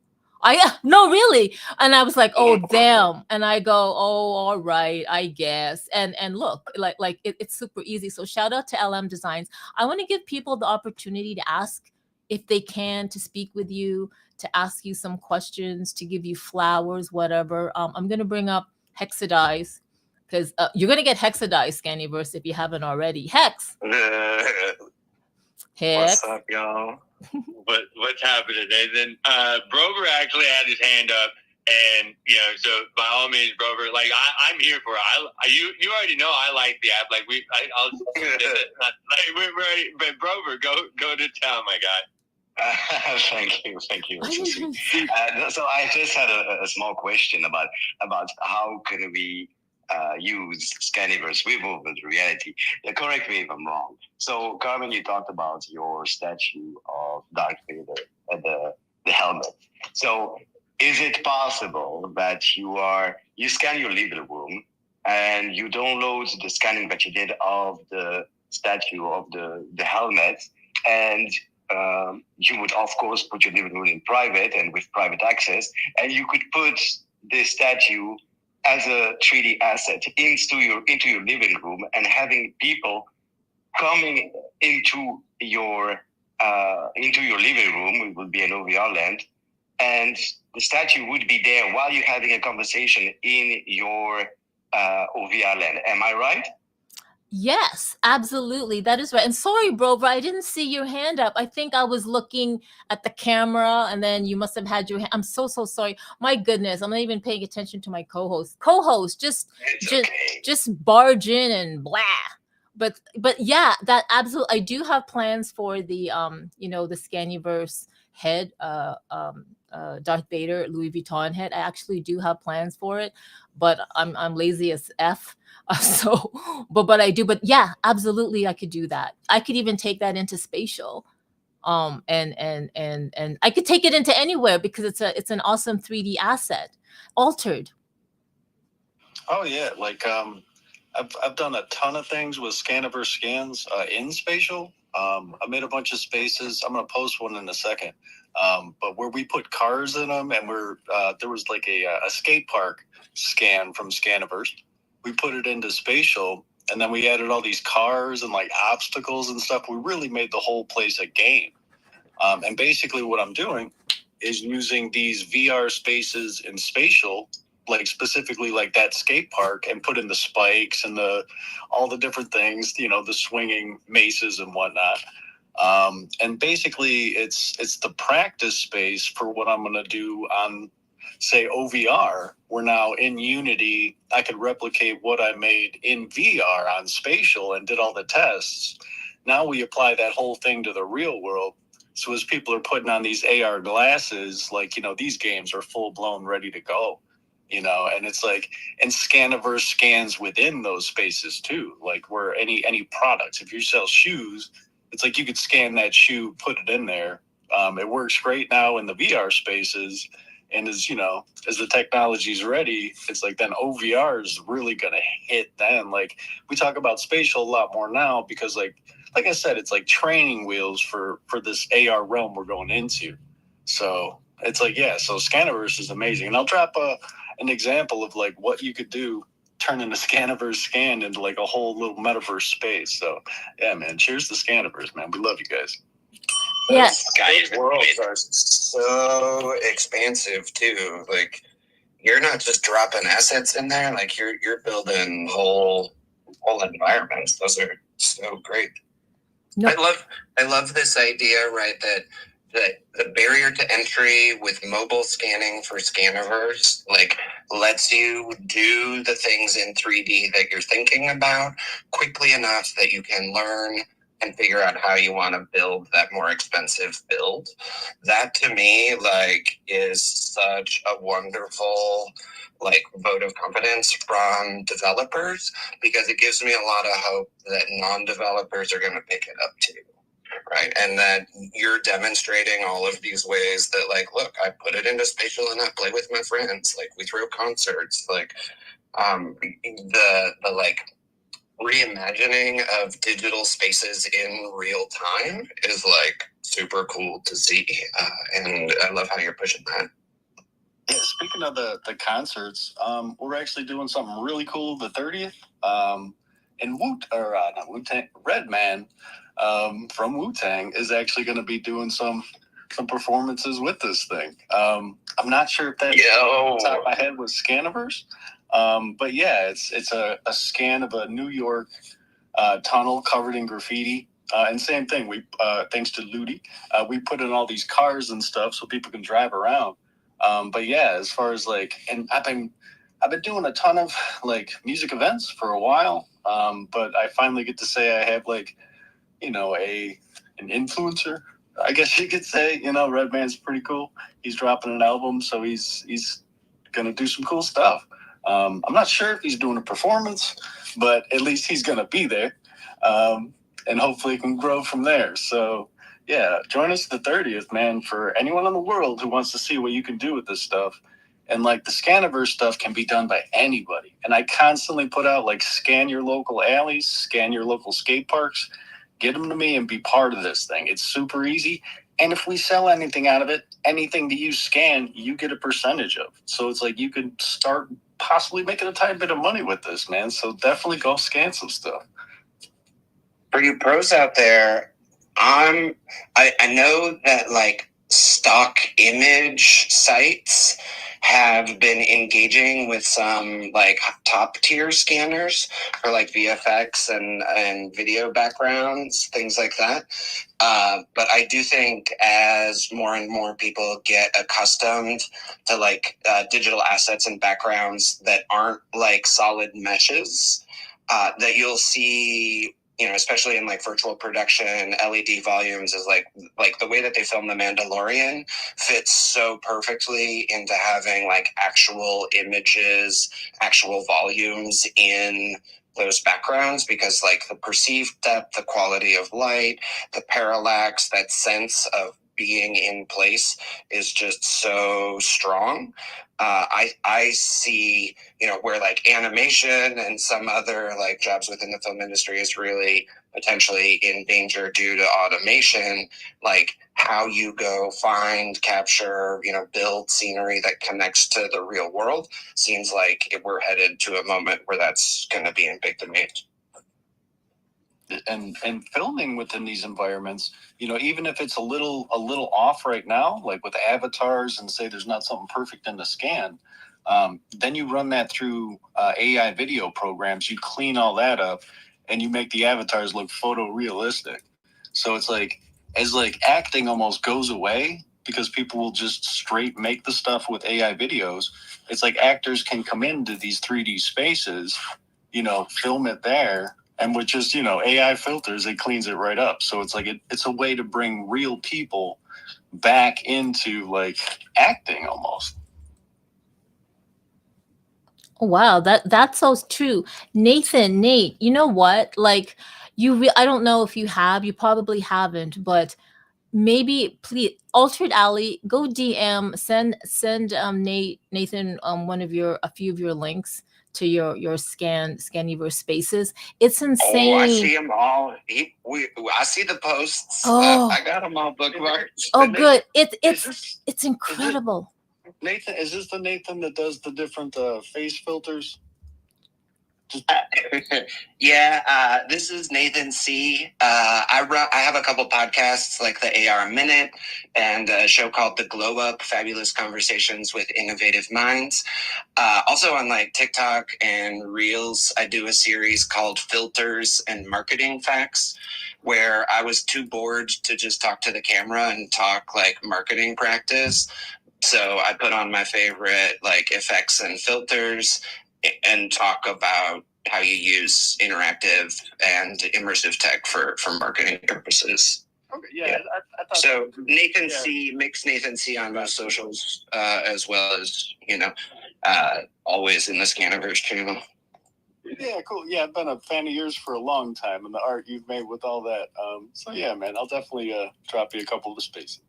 No, really. And I was like, oh, them. And I go, oh, all right, I guess. And look, it's super easy. So shout out to LM Designs. I want to give people the opportunity to ask if they can, to speak with you, to ask you some questions, to give you flowers, whatever. I'm going to bring up Hexadize, because you're going to get Hexadize Scanniverse if you haven't already. Hex. What's up, y'all? What's happening, Nathan? Brover actually had his hand up, and so by all means, Brover, like I'm here for it. You already know I like the app. Like I'll like we're ready, but Brover, go to town, my guy. Thank you. So I just had a small question about how can we use Scanniverse with augmented reality. Correct me if I'm wrong. So, Carmen, you talked about your statue of Darth Vader and the helmet. So, is it possible that you scan your living room and you download the scanning that you did of the statue of the helmet, and you would of course put your living room in private and with private access, and you could put the statue as a 3D asset into your living room, and having people coming into your living room, it would be an OVR land, and the statue would be there while you're having a conversation in your OVR land. Am I right? Yes, absolutely. That is right. And sorry, bro, but I didn't see your hand up. I think I was looking at the camera and then you must have had your hand. I'm so sorry. My goodness, I'm not even paying attention to my co-host. Just barge in and blah. But yeah, that absolutely. I do have plans for the the Scaniverse head, Darth Vader Louis Vuitton head. I actually do have plans for it, but I'm lazy as f. So, but I do. But yeah, absolutely, I could do that. I could even take that into spatial, and I could take it into anywhere because it's an awesome 3D asset, altered. Oh yeah, like I've done a ton of things with Scaniverse scans in spatial. I made a bunch of spaces. I'm gonna post one in a second. But where we put cars in them, and there was like a skate park scan from Scaniverse. We put it into spatial, and then we added all these cars and like obstacles and stuff. We really made the whole place a game. And basically, what I'm doing is using these VR spaces in spatial, like specifically like that skate park, and put in the spikes and all the different things, the swinging maces and whatnot. And basically it's the practice space for what I'm going to do on, say, OVR. We're now in Unity. I could replicate what I made in VR on spatial and did all the tests. Now we apply that whole thing to the real world. So as people are putting on these AR glasses, like, these games are full blown ready to go. And it's like, and Scaniverse scans within those spaces too. Like where any products, if you sell shoes, it's like you could scan that shoe, put it in there. It works great now in the VR spaces. And as the technology's ready, it's like then OVR is really gonna hit then. Like we talk about spatial a lot more now because like I said, it's like training wheels for this AR realm we're going into. So it's like, yeah, so Scaniverse is amazing. And I'll drop an example of like what you could do turning a Scaniverse scan into like a whole little metaverse space. So yeah, man, cheers to Scaniverse, man. We love you guys. Yes. Those worlds are so expansive too. Like you're not just dropping assets in there, like you're building whole environments. Those are so great. No. I love this idea, right, that the barrier to entry with mobile scanning for Scaniverse like lets you do the things in 3D that you're thinking about quickly enough that you can learn and figure out how you want to build that more expensive build. That to me like is such a wonderful like vote of confidence from developers because it gives me a lot of hope that non-developers are going to pick it up too. Right. And that you're demonstrating all of these ways that like, look, I put it into spatial and I play with my friends. Like we throw concerts, like the like reimagining of digital spaces in real time is like super cool to see. And I love how you're pushing that. Yeah, speaking of the concerts, we're actually doing something really cool the 30th. And not Wu-Tang, Redman from Wu-Tang is actually going to be doing some performances with this thing. I'm not sure if that's off the top of my head with Scaniverse, but yeah, it's a scan of a New York tunnel covered in graffiti. And same thing, we thanks to Ludi, we put in all these cars and stuff so people can drive around. But yeah, as far as like, and I've been doing a ton of like music events for a while. But I finally get to say I have like, an influencer, I guess you could say. Redman's pretty cool. He's dropping an album, so he's gonna do some cool stuff. I'm not sure if he's doing a performance, but at least he's gonna be there. And hopefully it can grow from there. So Yeah, join us the 30th, man, for anyone in the world who wants to see what you can do with this stuff. And like the Scaniverse stuff can be done by anybody. And I constantly put out like scan your local alleys, scan your local skate parks, get them to me and be part of this thing. It's super easy. And if we sell anything out of it, anything that you scan, you get a percentage of. So it's like you could start possibly making a tiny bit of money with this, man. So definitely go scan some stuff. For you pros out there, I know that like stock image sites have been engaging with some like top tier scanners for like VFX and video backgrounds, things like that. But I do think as more and more people get accustomed to like digital assets and backgrounds that aren't like solid meshes, that you'll see, you know, especially in like virtual production, LED volumes is like the way that they film The Mandalorian fits so perfectly into having like actual images, actual volumes in those backgrounds, because like the perceived depth, the quality of light, the parallax, that sense of being in place is just so strong. I see, you know, where like animation and some other like jobs within the film industry is really potentially in danger due to automation, like how you go find, capture, you know, build scenery that connects to the real world seems like we're headed to a moment where that's going to be in big demand. And filming within these environments, you know, even if it's a little off right now, like with avatars, and say there's not something perfect in the scan, then you run that through AI video programs, you clean all that up, and you make the avatars look photorealistic. So it's like, as like acting almost goes away because people will just straight make the stuff with AI videos. It's like actors can come into these 3D spaces, you know, film it there, and with just, you know, AI filters, it cleans it right up. So it's like it's a way to bring real people back into like acting almost. Wow, that's so true. Nate, you know what? Like I don't know if you have, you probably haven't, but maybe please Altered Alley, go DM, send Nathan a few of your links to your Scaniverse spaces. It's insane. Oh, I see them all. I see the posts. Oh. I got them all bookmarked. Oh, good. Is It's incredible. Nathan, is this the Nathan that does the different face filters? Yeah, this is Nathan C. I have a couple podcasts like the AR Minute and a show called The Glow Up, Fabulous Conversations with Innovative Minds. Also on like TikTok and Reels, I do a series called Filters and Marketing Facts, where I was too bored to just talk to the camera and talk like marketing practice. So I put on my favorite like effects and filters and talk about how you use interactive and immersive tech for marketing purposes. Okay, yeah. I thought so Nathan C, mix Nathan C on most socials, as well as, you know, always in the Scaniverse channel. Yeah, cool. Yeah, I've been a fan of yours for a long time, and the art you've made with all that. So yeah, man, I'll definitely drop you a couple of the spaces.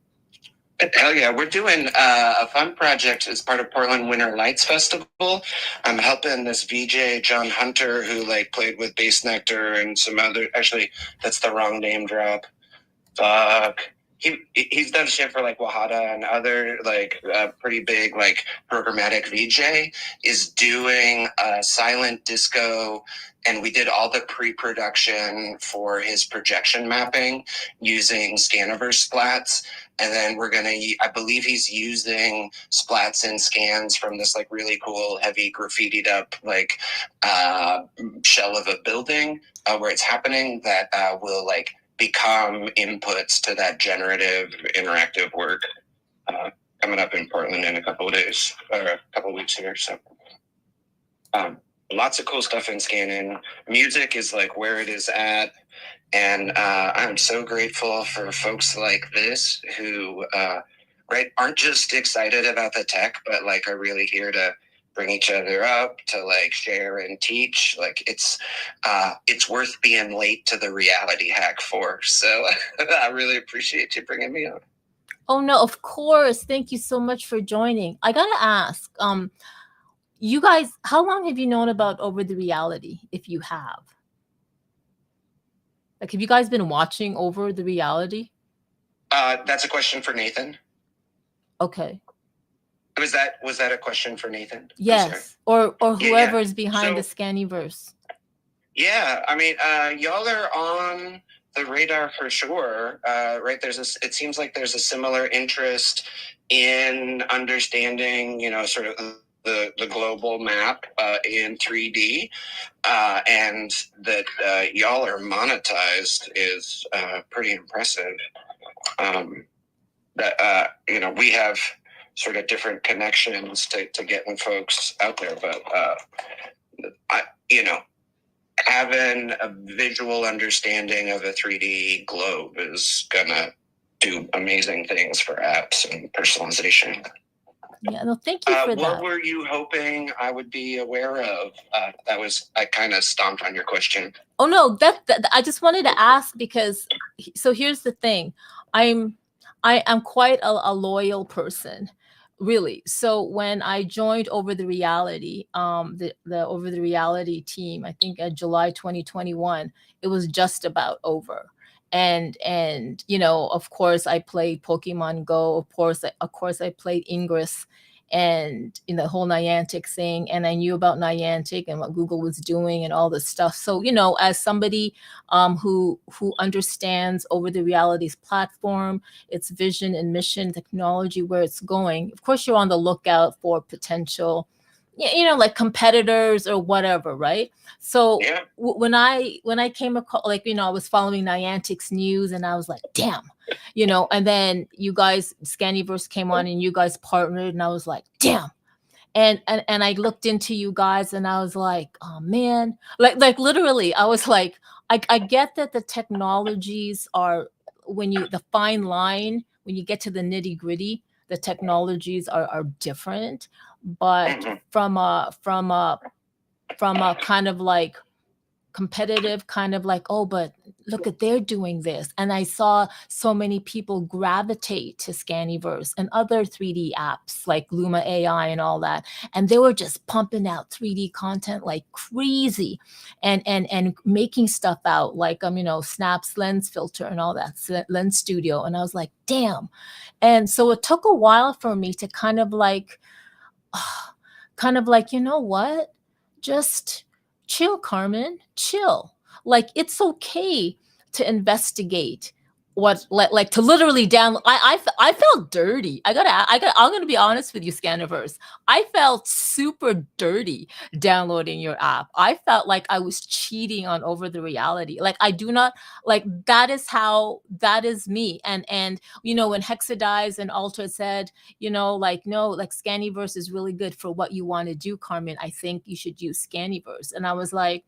Hell yeah, we're doing a fun project as part of Portland Winter Lights Festival. I'm helping this VJ, John Hunter, who like played with Bass Nectar and some other, actually, that's the wrong name drop. Fuck. He's done shit for like Wahada and other like pretty big like programmatic VJ, is doing silent disco, and we did all the pre-production for his projection mapping using Scaniverse splats. And then we're gonna, I believe he's using splats and scans from this like really cool, heavy graffitied up like shell of a building where it's happening that will like become inputs to that generative interactive work coming up in Portland in a couple of days or a couple of weeks here. So lots of cool stuff in scanning. Music is like where it is at. And I'm so grateful for folks like this who aren't just excited about the tech, but like are really here to bring each other up, to like share and teach. Like it's worth being late to the reality hack for. So I really appreciate you bringing me on. Oh no, of course. Thank you so much for joining. I gotta ask, you guys, how long have you known about Over the Reality, if you have? Like, have you guys been watching Over the Reality? That's a question for Nathan. Okay. Was that a question for Nathan? Yes, or whoever is Yeah. behind the Scanniverse. Yeah, I mean, y'all are on the radar for sure, right? It seems like there's a similar interest in understanding, sort of the global map in 3D, and that y'all are monetized is pretty impressive. We have sort of different connections to getting folks out there, but having a visual understanding of a 3D globe is gonna do amazing things for apps and personalization. Yeah, no, thank you for that. What were you hoping I would be aware of? I kind of stomped on your question. Oh no, that I just wanted to ask because, so here's the thing, I am quite a loyal person, really. So when I joined Over the Reality, the Over the Reality team, I think July 2021, it was just about over. And of course I played Pokemon Go, of course I played Ingress, and in the whole Niantic thing, and I knew about Niantic and what Google was doing and all this stuff. So as somebody who understands Over the Reality's platform, its vision and mission, technology, where it's going, of course you're on the lookout for potential, like competitors or whatever, right? So yeah. when I came across, I was following Niantic's news, and I was like, damn, and then you guys, Scanniverse came on and you guys partnered, and I was like, damn. And I looked into you guys, and I was like, oh man, like literally, I was like, I get that the technologies are, the fine line, when you get to the nitty gritty, the technologies are different, but from a kind of like competitive kind of like, oh, but look at, they're doing this. And I saw so many people gravitate to Scanniverse and other 3D apps like Luma AI and all that. And they were just pumping out 3D content like crazy, and making stuff out like, Snap's lens filter and all that, Lens Studio. And I was like, damn. And so it took a while for me to kind of like, you know what? Just chill, Carmen, chill. Like, it's okay to investigate what, like to literally download. I felt dirty. I'm gonna be honest with you, Scanniverse. I felt super dirty downloading your app. I felt like I was cheating on Over the Reality. Like, I do not, like, that is me. And when Hexadize and Alter said, no, like Scanniverse is really good for what you want to do, Carmen, I think you should use Scanniverse. And I was like,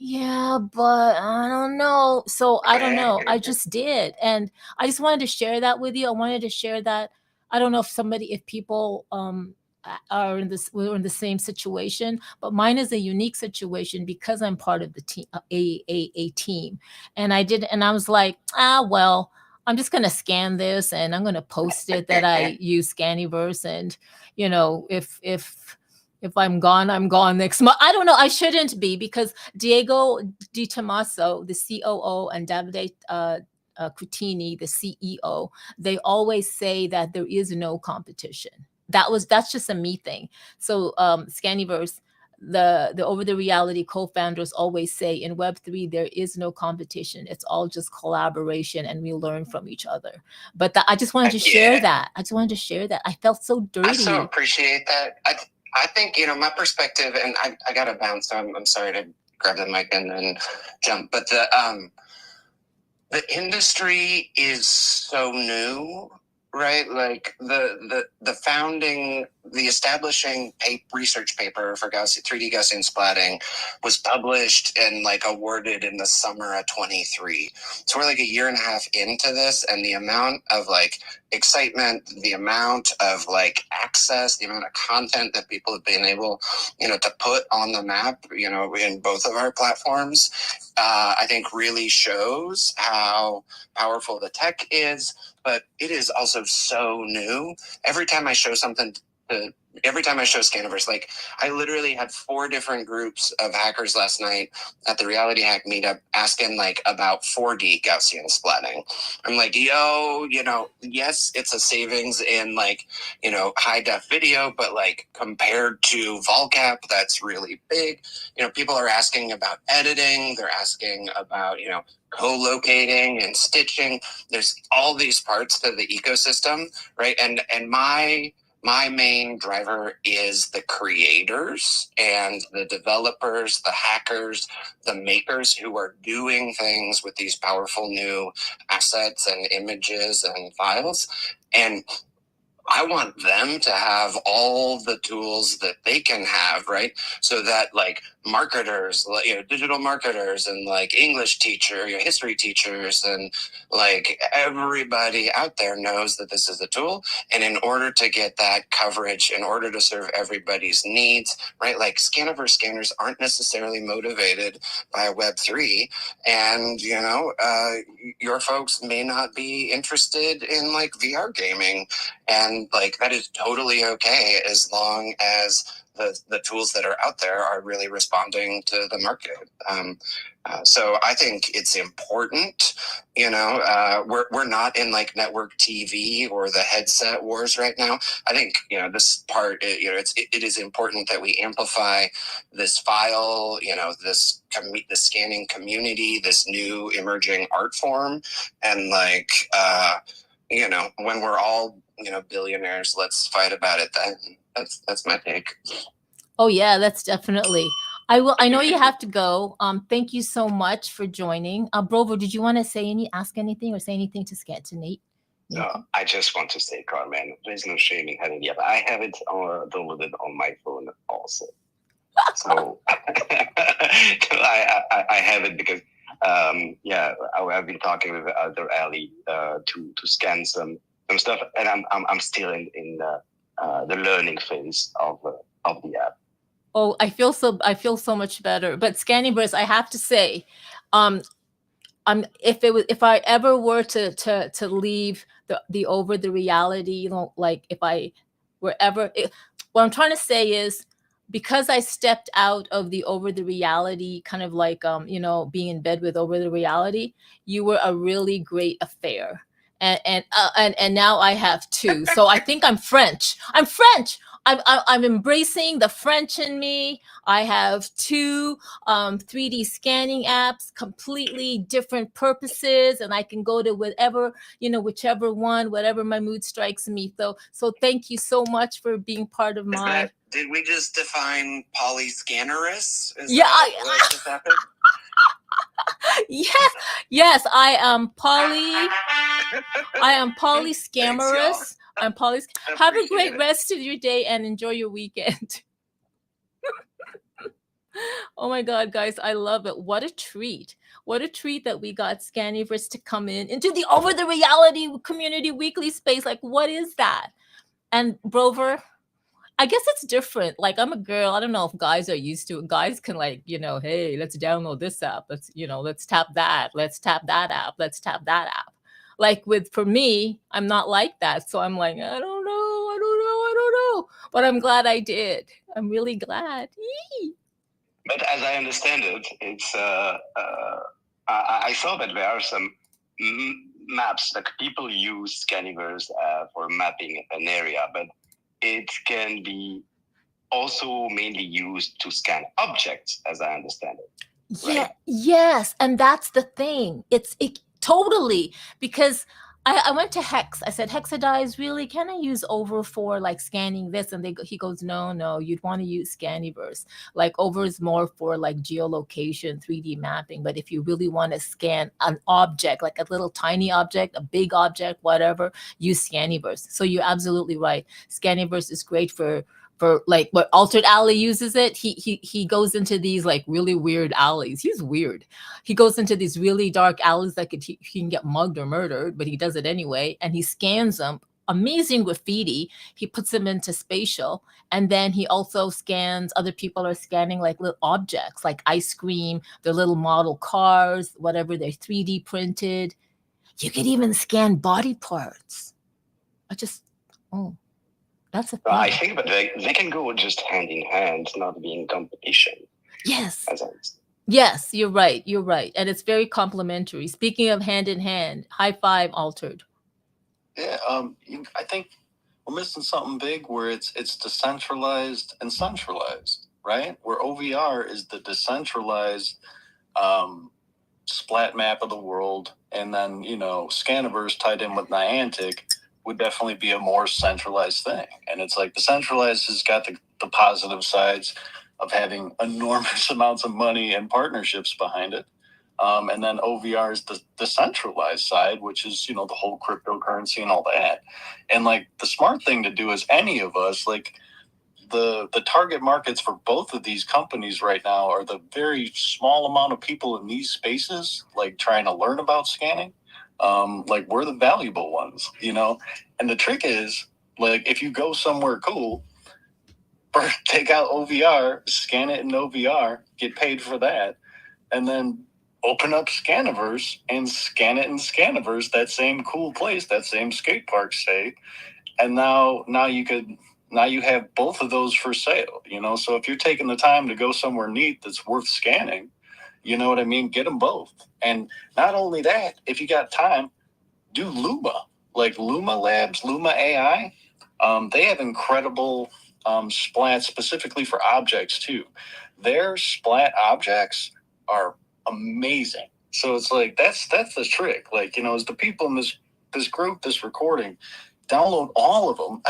yeah, but I don't know. So I don't know. I just did. And I just wanted to share that with you. I wanted to share that. I don't know if people we're in the same situation, but mine is a unique situation because I'm part of the team, a team. And I was like, well, I'm just going to scan this and I'm going to post it that I use Scanniverse. And, if I'm gone next month. I don't know. I shouldn't be, because Diego Di Tommaso, the COO, and Davide Cutini, the CEO, they always say that there is no competition. That's just a me thing. So Scanniverse, the Over the Reality co-founders always say, in Web3 there is no competition. It's all just collaboration, and we learn from each other. But I just wanted to share that. I felt so dirty. I so appreciate that. I think, my perspective, and I got to bounce, so I'm sorry to grab the mic and then jump, but the industry is so new, right? Like the founding the establishing research paper for 3D Gaussian splatting was published and like awarded in the summer of 23. So we're like a year and a half into this, and the amount of like excitement, the amount of like access, the amount of content that people have been able, to put on the map, in both of our platforms, I think really shows how powerful the tech is, but it is also so new. Every time I show Scaniverse, like I literally had 4 different groups of hackers last night at the Reality Hack meetup asking like about 4D Gaussian splatting. I'm like, yes, it's a savings in like, high def video, but like compared to VolCap, that's really big. People are asking about editing. They're asking about, co-locating and stitching. There's all these parts to the ecosystem, right? And my main driver is the creators and the developers, the hackers, the makers who are doing things with these powerful new assets and images and files. And I want them to have all the tools that they can have, right? So that like marketers, digital marketers and like English history teachers and like everybody out there knows that this is a tool. And in order to get that coverage, in order to serve everybody's needs, right? Like Scaniverse scanners aren't necessarily motivated by Web3. And, your folks may not be interested in like VR gaming. And like that is totally okay as long as the tools that are out there are really responding to the market. So I think it's important. We're not in like network TV or the headset wars right now. I think this part. It is important that we amplify this file. The scanning community, this new emerging art form, and like when we're all billionaires, let's fight about it then. That's my take. Oh yeah, that's definitely. I know you have to go. Thank you so much for joining. Brover, did you want to ask anything or say anything to Nate? No, I just want to say, Carmen, there's no shame in having it. I have it downloaded on my phone also. So I have it because I've been talking with other Ali to scan some stuff, and I'm still in the learning phase of the app. Oh, I feel so much better. But Scaniverse, I have to say, if I ever were to leave the over the reality, like if I were ever, what I'm trying to say is, because I stepped out of the over the reality, kind of like being in bed with over the reality, you were a really great affair. And now I have 2. So I think I'm French. I'm embracing the French in me. I have 2 3D scanning apps, completely different purposes, and I can go to whichever one, whatever my mood strikes me. So thank you so much for being part of my. Did we just define polyscannerous? What just happened? Yes, I am polyscammerous. I'm poly. Have a great rest of your day and enjoy your weekend. Oh my God, guys, I love it. What a treat. What a treat that we got Scaniverse to come into the Over the Reality Community Weekly space. Like, what is that? And Brover, I guess it's different. Like, I'm a girl. I don't know if guys are used to it. Guys can hey, let's download this app. Let's tap that. Let's tap that app. Let's tap that app. Like for me, I'm not like that. So I'm like, I don't know. But I'm glad I did. I'm really glad. Yee. But as I understand it, it's I saw that there are some maps that people use Scaniverse for mapping an area, but it can be also mainly used to scan objects, as I understand it. Yeah, right? Yes, and that's the thing. It totally, because I went to Hex. I said, Hexadize, really? Can I use Over for like scanning this? And he goes, no, you'd want to use Scaniverse. Like Over is more for like geolocation, 3D mapping. But if you really want to scan an object, like a little tiny object, a big object, whatever, use Scaniverse. So you're absolutely right. Scaniverse is great for like what Altered Alley uses it. He goes into these like really weird alleys. He's weird. He goes into these really dark alleys that he can get mugged or murdered, but he does it anyway. And he scans them. Amazing graffiti. He puts them into spatial. And then he also scans, other people are scanning like little objects, like ice cream, their little model cars, whatever, they're 3D printed. You could even scan body parts. Oh, that's a thing. I think, but they can go just hand in hand, not being competition. Yes. As I understand. Yes, you're right. You're right. And it's very complementary. Speaking of hand in hand, high five, Altered. Yeah, I think we're missing something big where it's decentralized and centralized, right? Where OVR is the decentralized splat map of the world, and then Scaniverse tied in with Niantic would definitely be a more centralized thing. And it's like the centralized has got the positive sides of having enormous amounts of money and partnerships behind it. And then OVR is the decentralized side, which is, the whole cryptocurrency and all that. And like the smart thing to do is any of us, like the target markets for both of these companies right now are the very small amount of people in these spaces, like trying to learn about scanning. Like we're the valuable ones, and the trick is like, if you go somewhere cool, take out OVR, scan it in OVR, get paid for that, and then open up Scaniverse and scan it in Scaniverse, that same cool place, that same skate park, say, and now you have both of those for sale, So if you're taking the time to go somewhere neat that's worth scanning, you know what I mean? Get them both. And not only that, if you got time, do Luma, like Luma Labs, Luma AI. They have incredible splats specifically for objects too. Their splat objects are amazing. So it's like that's the trick. Like, as the people in this group, this recording, download all of them,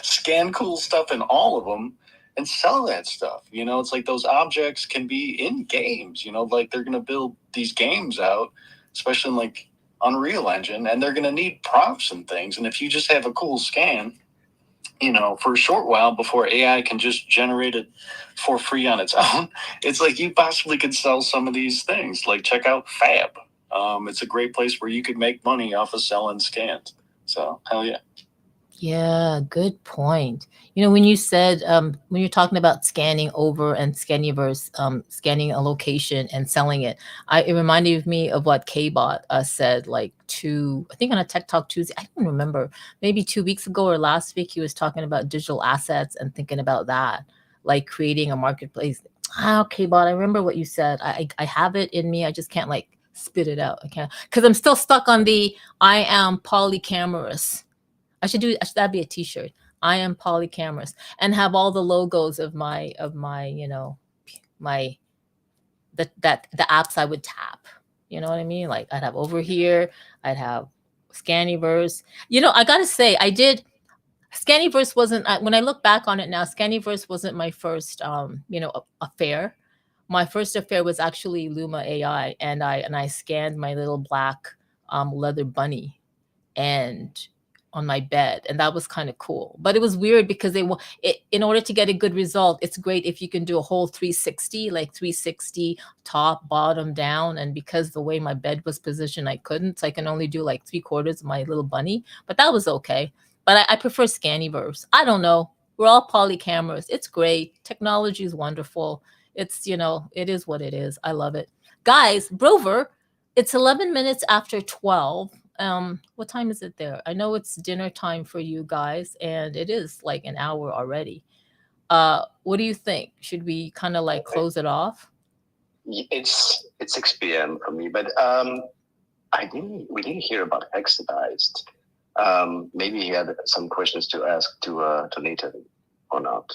scan cool stuff in all of them, and sell that stuff. It's like those objects can be in games. Like they're gonna build these games out, especially in like Unreal Engine, and they're gonna need prompts and things. And if you just have a cool scan, for a short while before AI can just generate it for free on its own, it's like you possibly could sell some of these things. Like check out Fab. It's a great place where you could make money off of selling scans. So hell yeah. Yeah, good point. When you said when you're talking about scanning over and Scaniverse, scanning a location and selling it, it reminded me of what K-Bot said like I think on a Tech Talk Tuesday. I don't remember, maybe 2 weeks ago or last week. He was talking about digital assets and thinking about that, like creating a marketplace. K-Bot, I remember what you said. I have it in me. I just can't like spit it out. I can't, because I'm still stuck on the I am polycamerous. That'd be a t-shirt. I am polycamerous, and have all the logos of my my the apps I would tap. You know what I mean? Like I'd have over here, I'd have Scaniverse. I gotta say, Scaniverse wasn't, when I look back on it now, Scaniverse wasn't my first affair. My first affair was actually Luma AI, and I scanned my little black leather bunny and on my bed, and that was kind of cool. But it was weird because in order to get a good result, it's great if you can do a whole 360, like 360 top, bottom, down. And because the way my bed was positioned, I couldn't. So I can only do like 3/4 of my little bunny, but that was okay. But I prefer Scaniverse. I don't know. We're all poly cameras. It's great. Technology is wonderful. It's, it is what it is. I love it. Guys, Brover, it's 11 minutes after 12. What time is it there? I know it's dinner time for you guys, and it is like an hour already. What do you think? Should we kind of like close it off? It's 6 p.m. for me, but we didn't hear about Hexadized. Maybe he had some questions to ask to Nathan or not.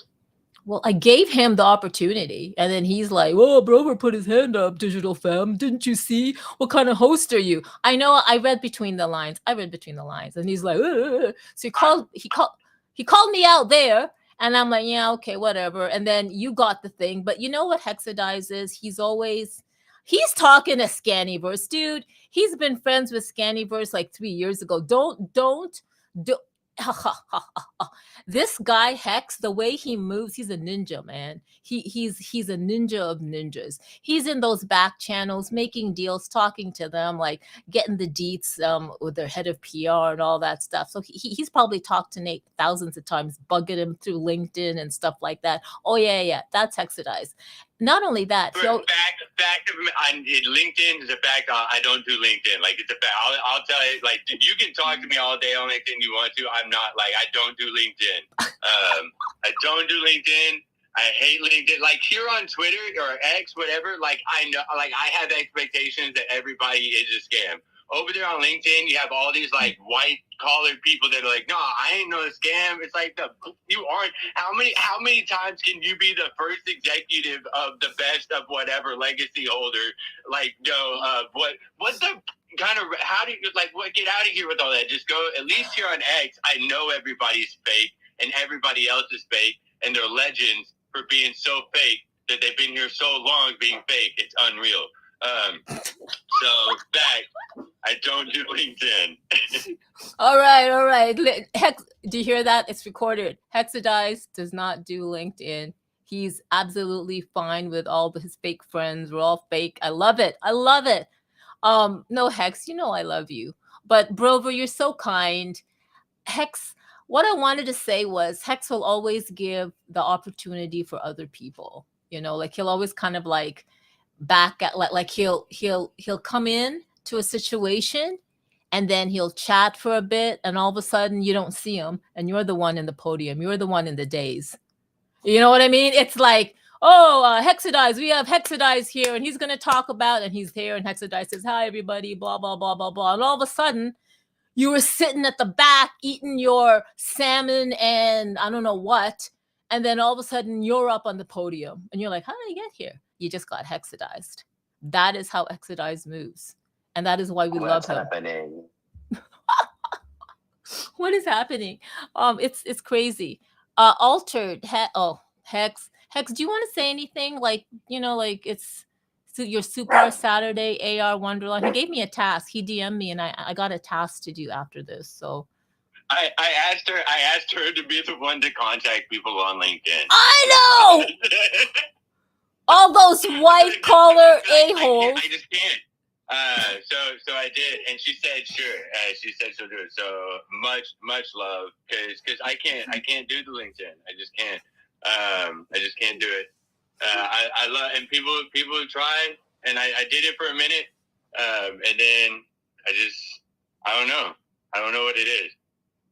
Well, I gave him the opportunity, and then he's like, "Oh, Brover put his hand up, digital fam. Didn't you see? What kind of host are you?" I know. I read between the lines. I read between the lines, and he's like, "Ugh." So he called me out there, and I'm like, "Yeah, okay, whatever." And then you got the thing, but you know what Hexadize is? He's talking to Scanniverse, dude. He's been friends with Scanniverse like 3 years ago. Don't. This guy Hex, the way he moves, he's a ninja, man. He's a ninja of ninjas. He's in those back channels, making deals, talking to them, like getting the deets with their head of PR and all that stuff. So he's probably talked to Nate thousands of times, bugging him through LinkedIn and stuff like that. Oh yeah, that's Hexadize. Not only that, fact of LinkedIn is a fact. I don't do LinkedIn. Like, it's a fact. I'll tell you. Like, you can talk to me all day on LinkedIn you want to. I'm not, like, I don't do LinkedIn. I don't do LinkedIn. I hate LinkedIn. Like, here on Twitter or X, whatever. Like, I know. Like, I have expectations that everybody is a scam. Over there on LinkedIn, you have all these like white collar people that are like, no, I ain't no scam. It's like you aren't. How many times can you be the first executive of the best of whatever legacy holder? Like, what the kind of, how do you, like, what, get out of here with all that. Just go, at least here on X, I know everybody's fake and everybody else is fake and they're legends for being so fake that they've been here so long being fake. It's unreal. So back, I don't do LinkedIn. all right. Hex, do you hear that? It's recorded. Hexadize does not do LinkedIn. He's absolutely fine with all his fake friends. We're all fake. I love it. No, Hex, you know I love you. But Brover, you're so kind. Hex, what I wanted to say was Hex will always give the opportunity for other people. You know, like he'll always kind of like back at like he'll come in to a situation and then he'll chat for a bit and all of a sudden you don't see him and you're the one in the podium, you're the one in the days. You know what I mean? It's like, oh, Hexadize, we have Hexadize here and he's going to talk about, and he's here and Hexadize says, hi everybody, blah blah blah blah blah, and all of a sudden you were sitting at the back eating your salmon and I don't know what, and then all of a sudden you're up on the podium and you're like, how did I get here? You just got Hexadized. That is how Hexadize moves. And that is why we love him. Happening? What is happening? It's crazy. Altered. Hex. Hex, do you want to say anything? Like, you know, like it's your Super Saturday AR Wonderland. He gave me a task. He DM'd me and I got a task to do after this. So I asked her to be the one to contact people on LinkedIn. I know. All those white collar a-holes. I just can't. So I did, and she said sure. She said she'll do it. So much love, because I can't do the LinkedIn. I just can't. I just can't do it. I love, and people try, and I did it for a minute, and then I don't know what it is.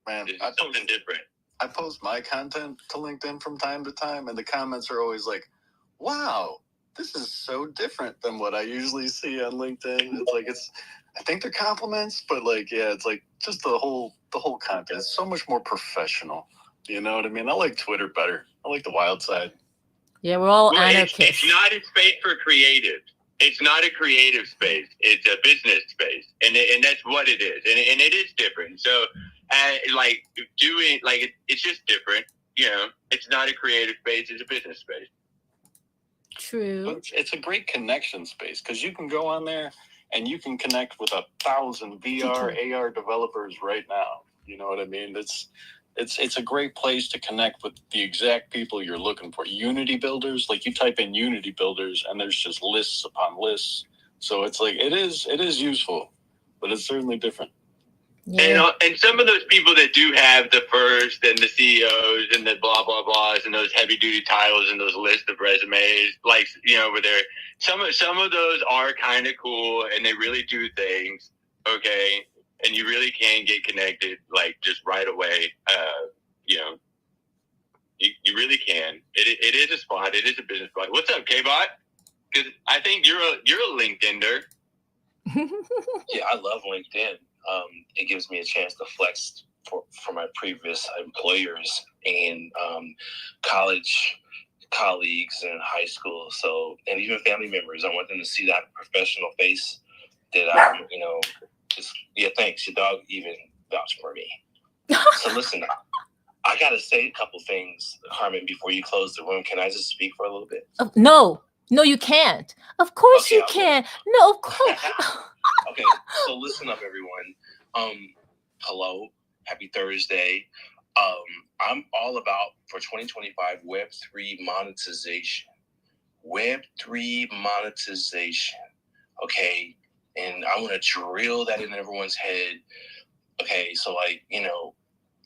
Man, it's something different. I post my content to LinkedIn from time to time, and the comments are always like, wow, this is so different than what I usually see on LinkedIn. It's like, I think they're compliments, but like, yeah, it's like just the whole content. It's so much more professional. You know what I mean? I like Twitter better. I like the wild side. Yeah, we're all anarchists. It's not a space for creative. It's not a creative space. It's a business space, and that's what it is. And it is different. So, like doing like it's just different. You know, it's not a creative space. It's a business space. True. But it's a great connection space because you can go on there and you can connect with 1,000 VR, AR developers right now. You know what I mean? It's a great place to connect with the exact people you're looking for. Unity builders, like you type in Unity builders and there's just lists upon lists. So it's like, it is useful, but it's certainly different. Yeah. And some of those people that do have the first and the CEOs and the blah, blah, blahs and those heavy duty titles and those lists of resumes, like, you know, where they're, some of those are kind of cool and they really do things. Okay. And you really can get connected, like, just right away. You know, you really can. It is a spot. It is a business spot. What's up, K-Bot? Because I think you're a LinkedIner. Yeah, I love LinkedIn. It gives me a chance to flex for my previous employers and college colleagues in high school. So, and even family members, I want them to see that professional face that just, thanks. Your dog even vouched for me. So listen, I got to say a couple things, Carmen, before you close the room. Can I just speak for a little bit? No, you can't. Of course Okay, you can. No, of course. Okay, so listen up, everyone. Hello, happy Thursday. I'm all about, for 2025, Web3 monetization. Web3 monetization. Okay, and I want to drill that in everyone's head. Okay, so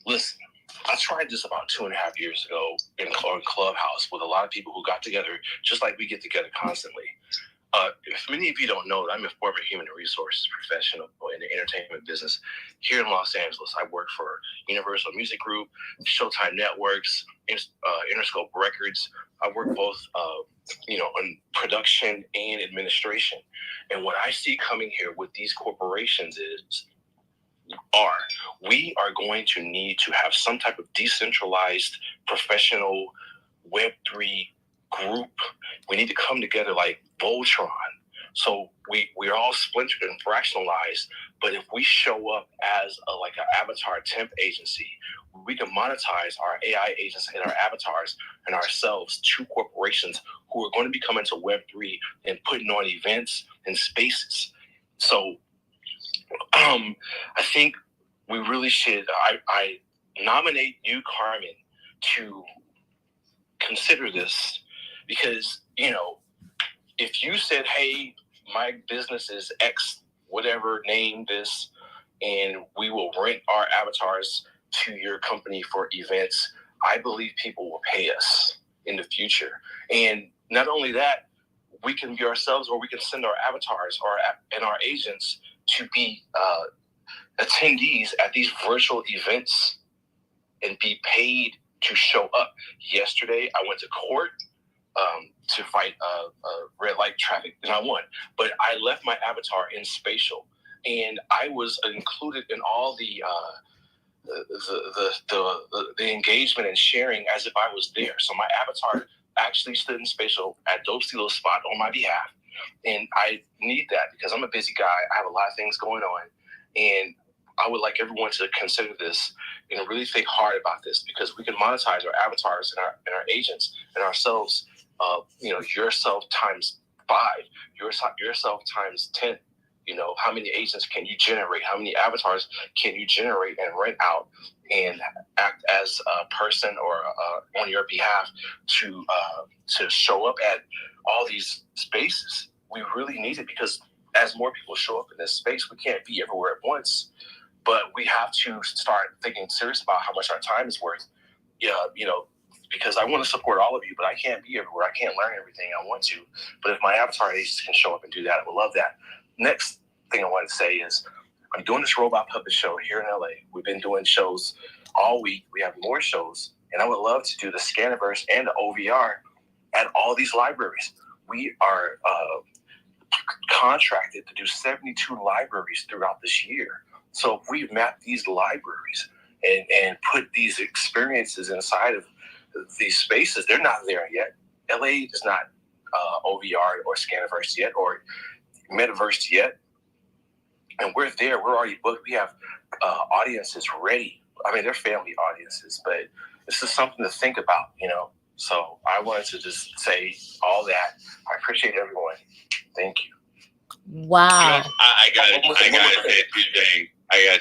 listen, I tried this about 2.5 years ago in Clubhouse with a lot of people who got together, just like we get together constantly. If many of you don't know, I'm a former human resources professional in the entertainment business here in Los Angeles. I work for Universal Music Group, Showtime Networks, Interscope Records. I work both, on production and administration. And what I see coming here with these corporations we are going to need to have some type of decentralized professional Web3 group. We need to come together like Voltron. So we're all splintered and fractionalized, but if we show up as an avatar temp agency, we can monetize our AI agents and our avatars and ourselves to corporations who are going to be coming to Web3 and putting on events and spaces. So I think we really should, I nominate you, Carmen, to consider this, because, if you said, hey, my business is X, whatever, name this, and we will rent our avatars to your company for events, I believe people will pay us in the future. And not only that, we can be ourselves, or we can send our avatars and our agents to be attendees at these virtual events and be paid to show up. Yesterday, I went to court to fight red light traffic, and I won. But I left my avatar in Spatial, and I was included in all the engagement and sharing as if I was there. So my avatar actually stood in Spatial at Dope Steelo's spot on my behalf, and I need that because I'm a busy guy. I have a lot of things going on, and I would like everyone to consider this and really think hard about this, because we can monetize our avatars and our agents and ourselves. Yourself times 5, yourself times 10. How many agents can you generate? How many avatars can you generate and rent out and act as a person or on your behalf to show up at all these spaces? We really need it, because as more people show up in this space, we can't be everywhere at once. But we have to start thinking serious about how much our time is worth. Because I want to support all of you, but I can't be everywhere. I can't learn everything I want to. But if my avatar agents can show up and do that, I would love that. Next thing I want to say is I'm doing this robot puppet show here in LA. We've been doing shows all week. We have more shows. And I would love to do the Scaniverse and the OVR at all these libraries. We are contracted to do 72 libraries throughout this year. So if we map these libraries and put these experiences inside of these spaces, they're not there yet. LA is not OVR or Scaniverse yet, or Metaverse yet. And we're there. We're already booked. We have audiences ready. I mean, they're family audiences, but this is something to think about, So I wanted to just say all that. I appreciate everyone. Thank you. Wow. I gotta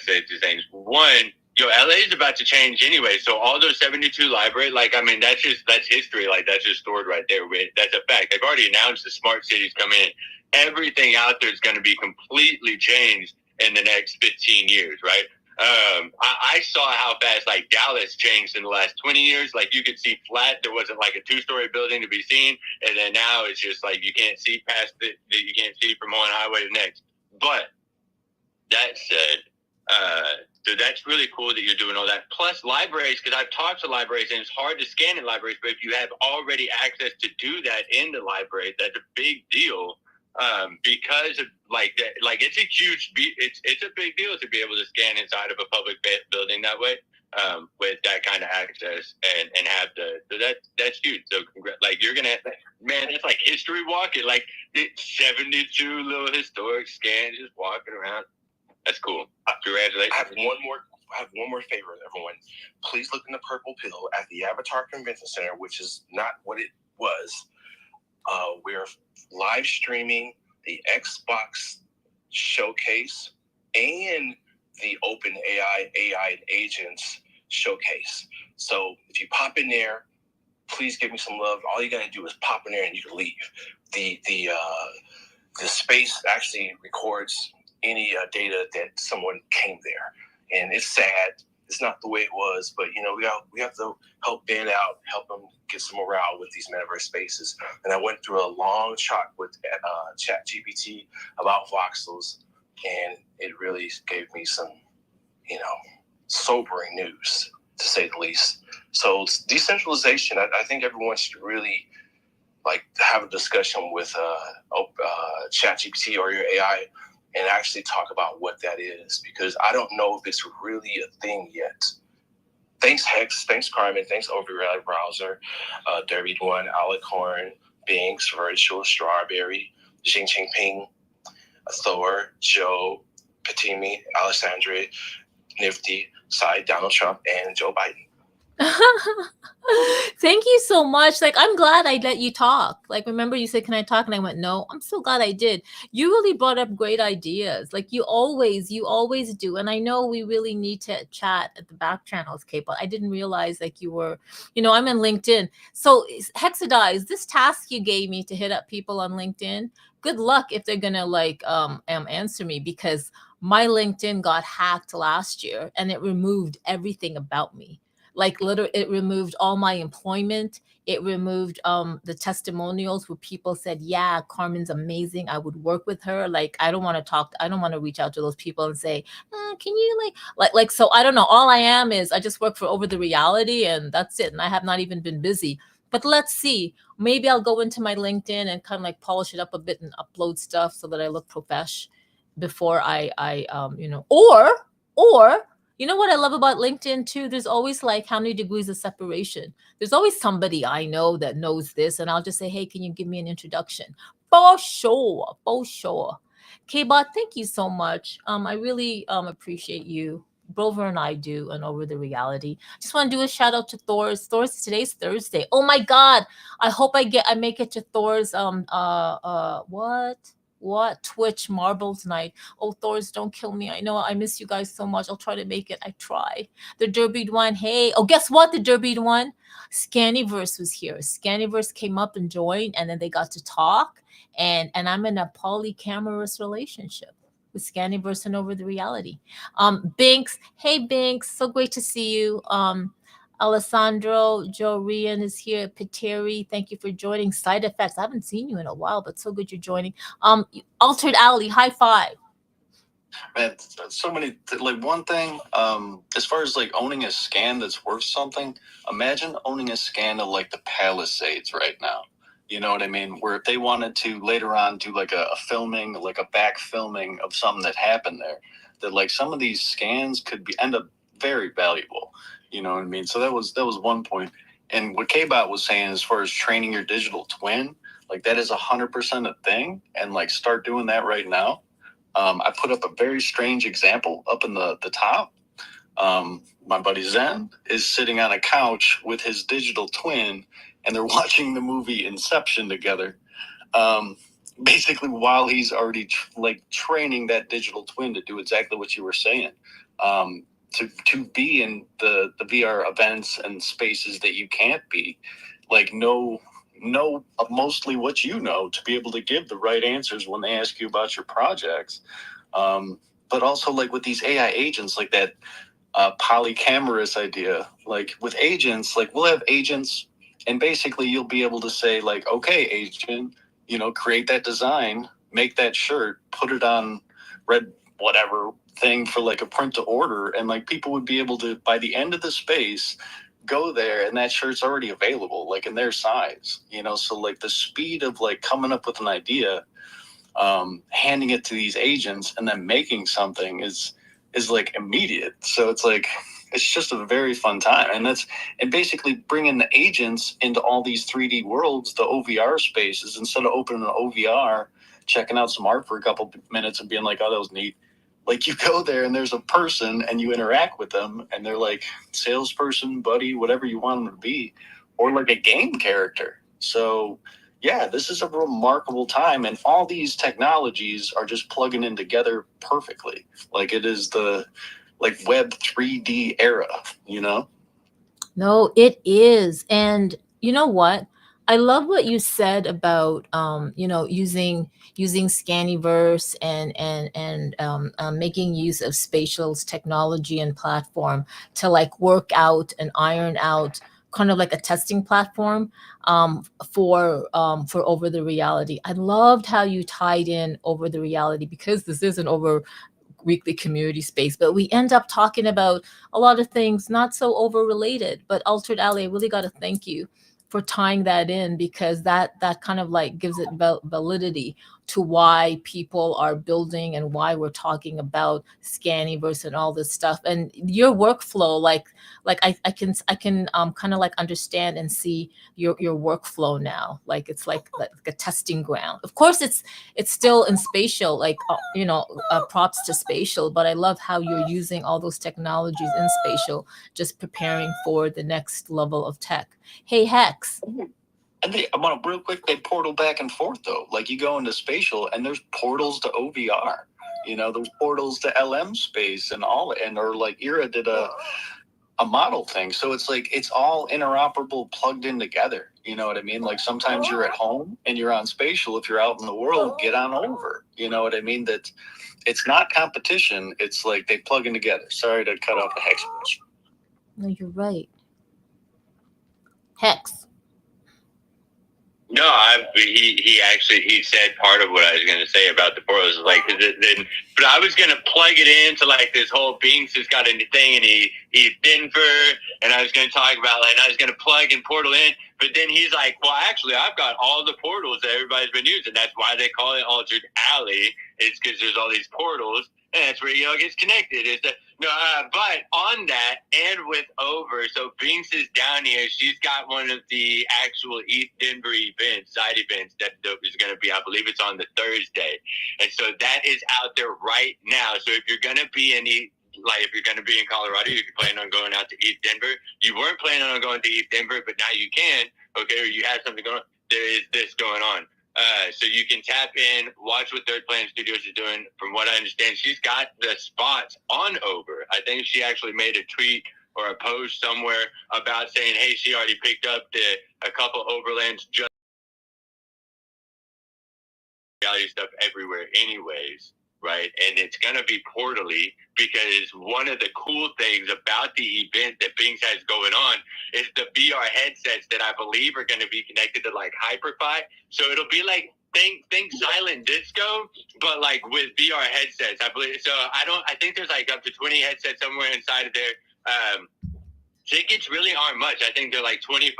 say two things. One, LA is about to change anyway. So all those 72 libraries, that's history. That's just stored right there. That's a fact. They've already announced the smart cities come in. Everything out there is going to be completely changed in the next 15 years, right? I saw how fast Dallas changed in the last 20 years. You could see flat. There wasn't a 2-story building to be seen. And then now it's just you can't see past it. You can't see from one highway to the next. But that said, so that's really cool that you're doing all that. Plus libraries, because I've talked to libraries, and it's hard to scan in libraries, but if you have already access to do that in the library, that's a big deal. Because of it's a huge, it's a big deal to be able to scan inside of a public building that way. with that kind of access and have that's huge. So like you're gonna, man, that's like history walking, like 72 little historic scans just walking around. That's cool. Congratulations. I have one more favor, everyone. Please look in the purple pill at the Avatar Convention Center, which is not what it was. We're live streaming the Xbox showcase and the Open AI and Agents showcase. So if you pop in there, please give me some love. All you gotta do is pop in there and you can leave. The space actually records any data that someone came there, and it's sad. It's not the way it was, but we have to help Ben out, help him get some morale with these metaverse spaces. And I went through a long talk with ChatGPT about voxels, and it really gave me some, sobering news, to say the least. So decentralization, I think everyone should really have a discussion with ChatGPT or your AI and actually talk about what that is, because I don't know if it's really a thing yet. Thanks, Hex. Thanks, Carmen. Thanks, Override Browser, Derby One, Alicorn, Binks, Virtual, Strawberry, Xing Ping, Thor, Joe, Patimi, Alessandra, Nifty, Sai, Donald Trump, and Joe Biden. Thank you so much. Like, I'm glad I let you talk. Like, remember you said, can I talk? And I went, no. I'm so glad I did. You really brought up great ideas. Like you always do. And I know we really need to chat at the back channels, Kate, but I didn't realize like you were, I'm in LinkedIn. So Hexadize, this task you gave me to hit up people on LinkedIn, good luck if they're going to answer me, because my LinkedIn got hacked last year and it removed everything about me. Like literally, it removed all my employment. It removed the testimonials where people said, yeah, Carmen's amazing. I would work with her. Like, I don't want to reach out to those people and say, can you like, so I don't know. All I am is I just work for Over the Reality and that's it. And I have not even been busy. But let's see. Maybe I'll go into my LinkedIn and kind of like polish it up a bit and upload stuff so that I look profesh before or you know what I love about LinkedIn too? There's always like how many degrees of separation. There's always somebody I know that knows this, and I'll just say, hey, can you give me an introduction? For sure. K-Bot, thank you so much. I really appreciate you. Brover and I do, and Over the Reality. Just want to do a shout out to Thor's. Today's Thursday. Oh my God! I hope I make it to Thor's. What Twitch Marbles Night. Oh, Thors, don't kill me. I know I miss you guys so much. I'll try to make it. I try. The Derbied one. Hey. Oh, guess what? The Derbied one. Scanniverse was here. Scanniverse came up and joined, and then they got to talk. And I'm in a polyamorous relationship with Scanniverse and Over the Reality. Binks. Hey, Binks. So great to see you. Alessandro, Joe Rian is here. Pateri, thank you for joining. Side Effects, I haven't seen you in a while, but so good you're joining. Altered Alley, high five. Man, so many, like one thing, as far as like owning a scan that's worth something, imagine owning a scan of like the Palisades right now. You know what I mean? Where if they wanted to later on do like a filming, like a back filming of something that happened there, that like some of these scans could end up very valuable. You know what I mean? So that was one point. And what K-Bot was saying as far as training your digital twin, like that is 100% a thing. And like start doing that right now. I put up a very strange example up in the top. My buddy Zen is sitting on a couch with his digital twin and they're watching the movie Inception together. Basically while he's already training that digital twin to do exactly what you were saying. To be in the VR events and spaces that you can't be, like know mostly what you know to be able to give the right answers when they ask you about your projects. But also like with these AI agents, like that polyamorous idea, like with agents, like we'll have agents and basically you'll be able to say like, okay, agent, create that design, make that shirt, put it on red, whatever thing for like a print to order, and like people would be able to by the end of the space go there and that shirt's already available like in their size, so like the speed of like coming up with an idea, handing it to these agents and then making something is like immediate. So it's like it's just a very fun time. And basically bringing the agents into all these 3D worlds, the OVR spaces, instead of opening an OVR, checking out some art for a couple minutes and being like, oh, that was neat. Like, you go there and there's a person and you interact with them and they're like salesperson, buddy, whatever you want them to be, or like a game character. So yeah, this is a remarkable time, and all these technologies are just plugging in together perfectly. Like, it is the like web 3D era, you know? No, it is. And you know what? I love what you said about using Scanniverse and making use of Spatial's technology and platform to like work out and iron out kind of like a testing platform for over the reality. I loved how you tied in over the reality, because this is an over weekly community space, but we end up talking about a lot of things not so over related. But Altered Alley, I really got to thank you for tying that in, because that kind of like gives it validity to why people are building and why we're talking about Scanniverse and all this stuff. And your workflow, like I can kind of like understand and see your workflow now. Like it's like a testing ground. Of course, it's still in Spatial, like props to Spatial, but I love how you're using all those technologies in Spatial, just preparing for the next level of tech. Hey, Hex. And I want to real quick, they portal back and forth though. Like, you go into Spatial and there's portals to OVR, there's portals to LM space and or like Ira did a model thing. So it's like, it's all interoperable, plugged in together. You know what I mean? Like, sometimes you're at home and you're on Spatial. If you're out in the world, get on over. You know what I mean? That it's not competition. It's like they plug in together. Sorry to cut off the Hex. No, you're right. Hex. No, he said part of what I was going to say about the portals. Like, but I was going to plug it into like this whole Binks has got a thing and he's Denver, and I was going to talk about like, and I was going to plug and portal in, but then he's like, well, actually, I've got all the portals that everybody's been using. That's why they call it Altered Alley. It's because there's all these portals, and that's where it gets connected. But on that and with over, so Binks is down here. She's got one of the actual East Denver events, side events that is going to be, I believe it's on the Thursday. And so that is out there right now. So if you're going to be if you're going to be in Colorado, you're planning on going out to East Denver. You weren't planning on going to East Denver, but now you can, okay, or you have something going on. There is this going on. So you can tap in, watch what Third Planet Studios is doing. From what I understand, she's got the spots on over. I think she actually made a tweet or a post somewhere about saying, hey, she already picked up a couple overlands, just reality stuff everywhere anyways, right? And it's going to be portally, because one of the cool things about the event that Binks has going on is the VR headsets that I believe are going to be connected to like Hyperfi. So it'll be like think silent disco, but like with VR headsets, I believe. So I think there's like up to 20 headsets somewhere inside of there. Tickets really aren't much. I think they're like $25.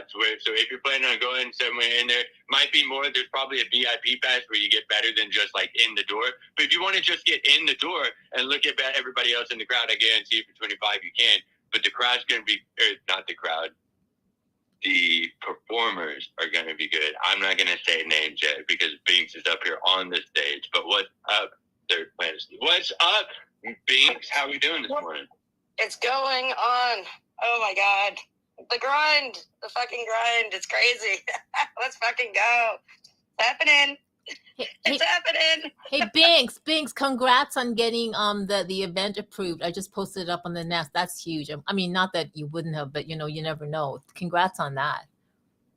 So if you're planning on going somewhere in there, might be more. There's probably a VIP pass where you get better than just like in the door. But if you want to just get in the door and look at everybody else in the crowd, I guarantee for $25 you can. But the crowd's going to be, not the crowd, the performers are going to be good. I'm not going to say names yet because Binks is up here on the stage. But what's up, Third Planet? What's up, Binks? How are we doing this morning? It's going on. Oh my God. The grind. The fucking grind. It's crazy. Let's fucking go. It's happening. It's happening. Hey, Binks, congrats on getting the event approved. I just posted it up on the Nest. That's huge. I mean, not that you wouldn't have, but you never know. Congrats on that.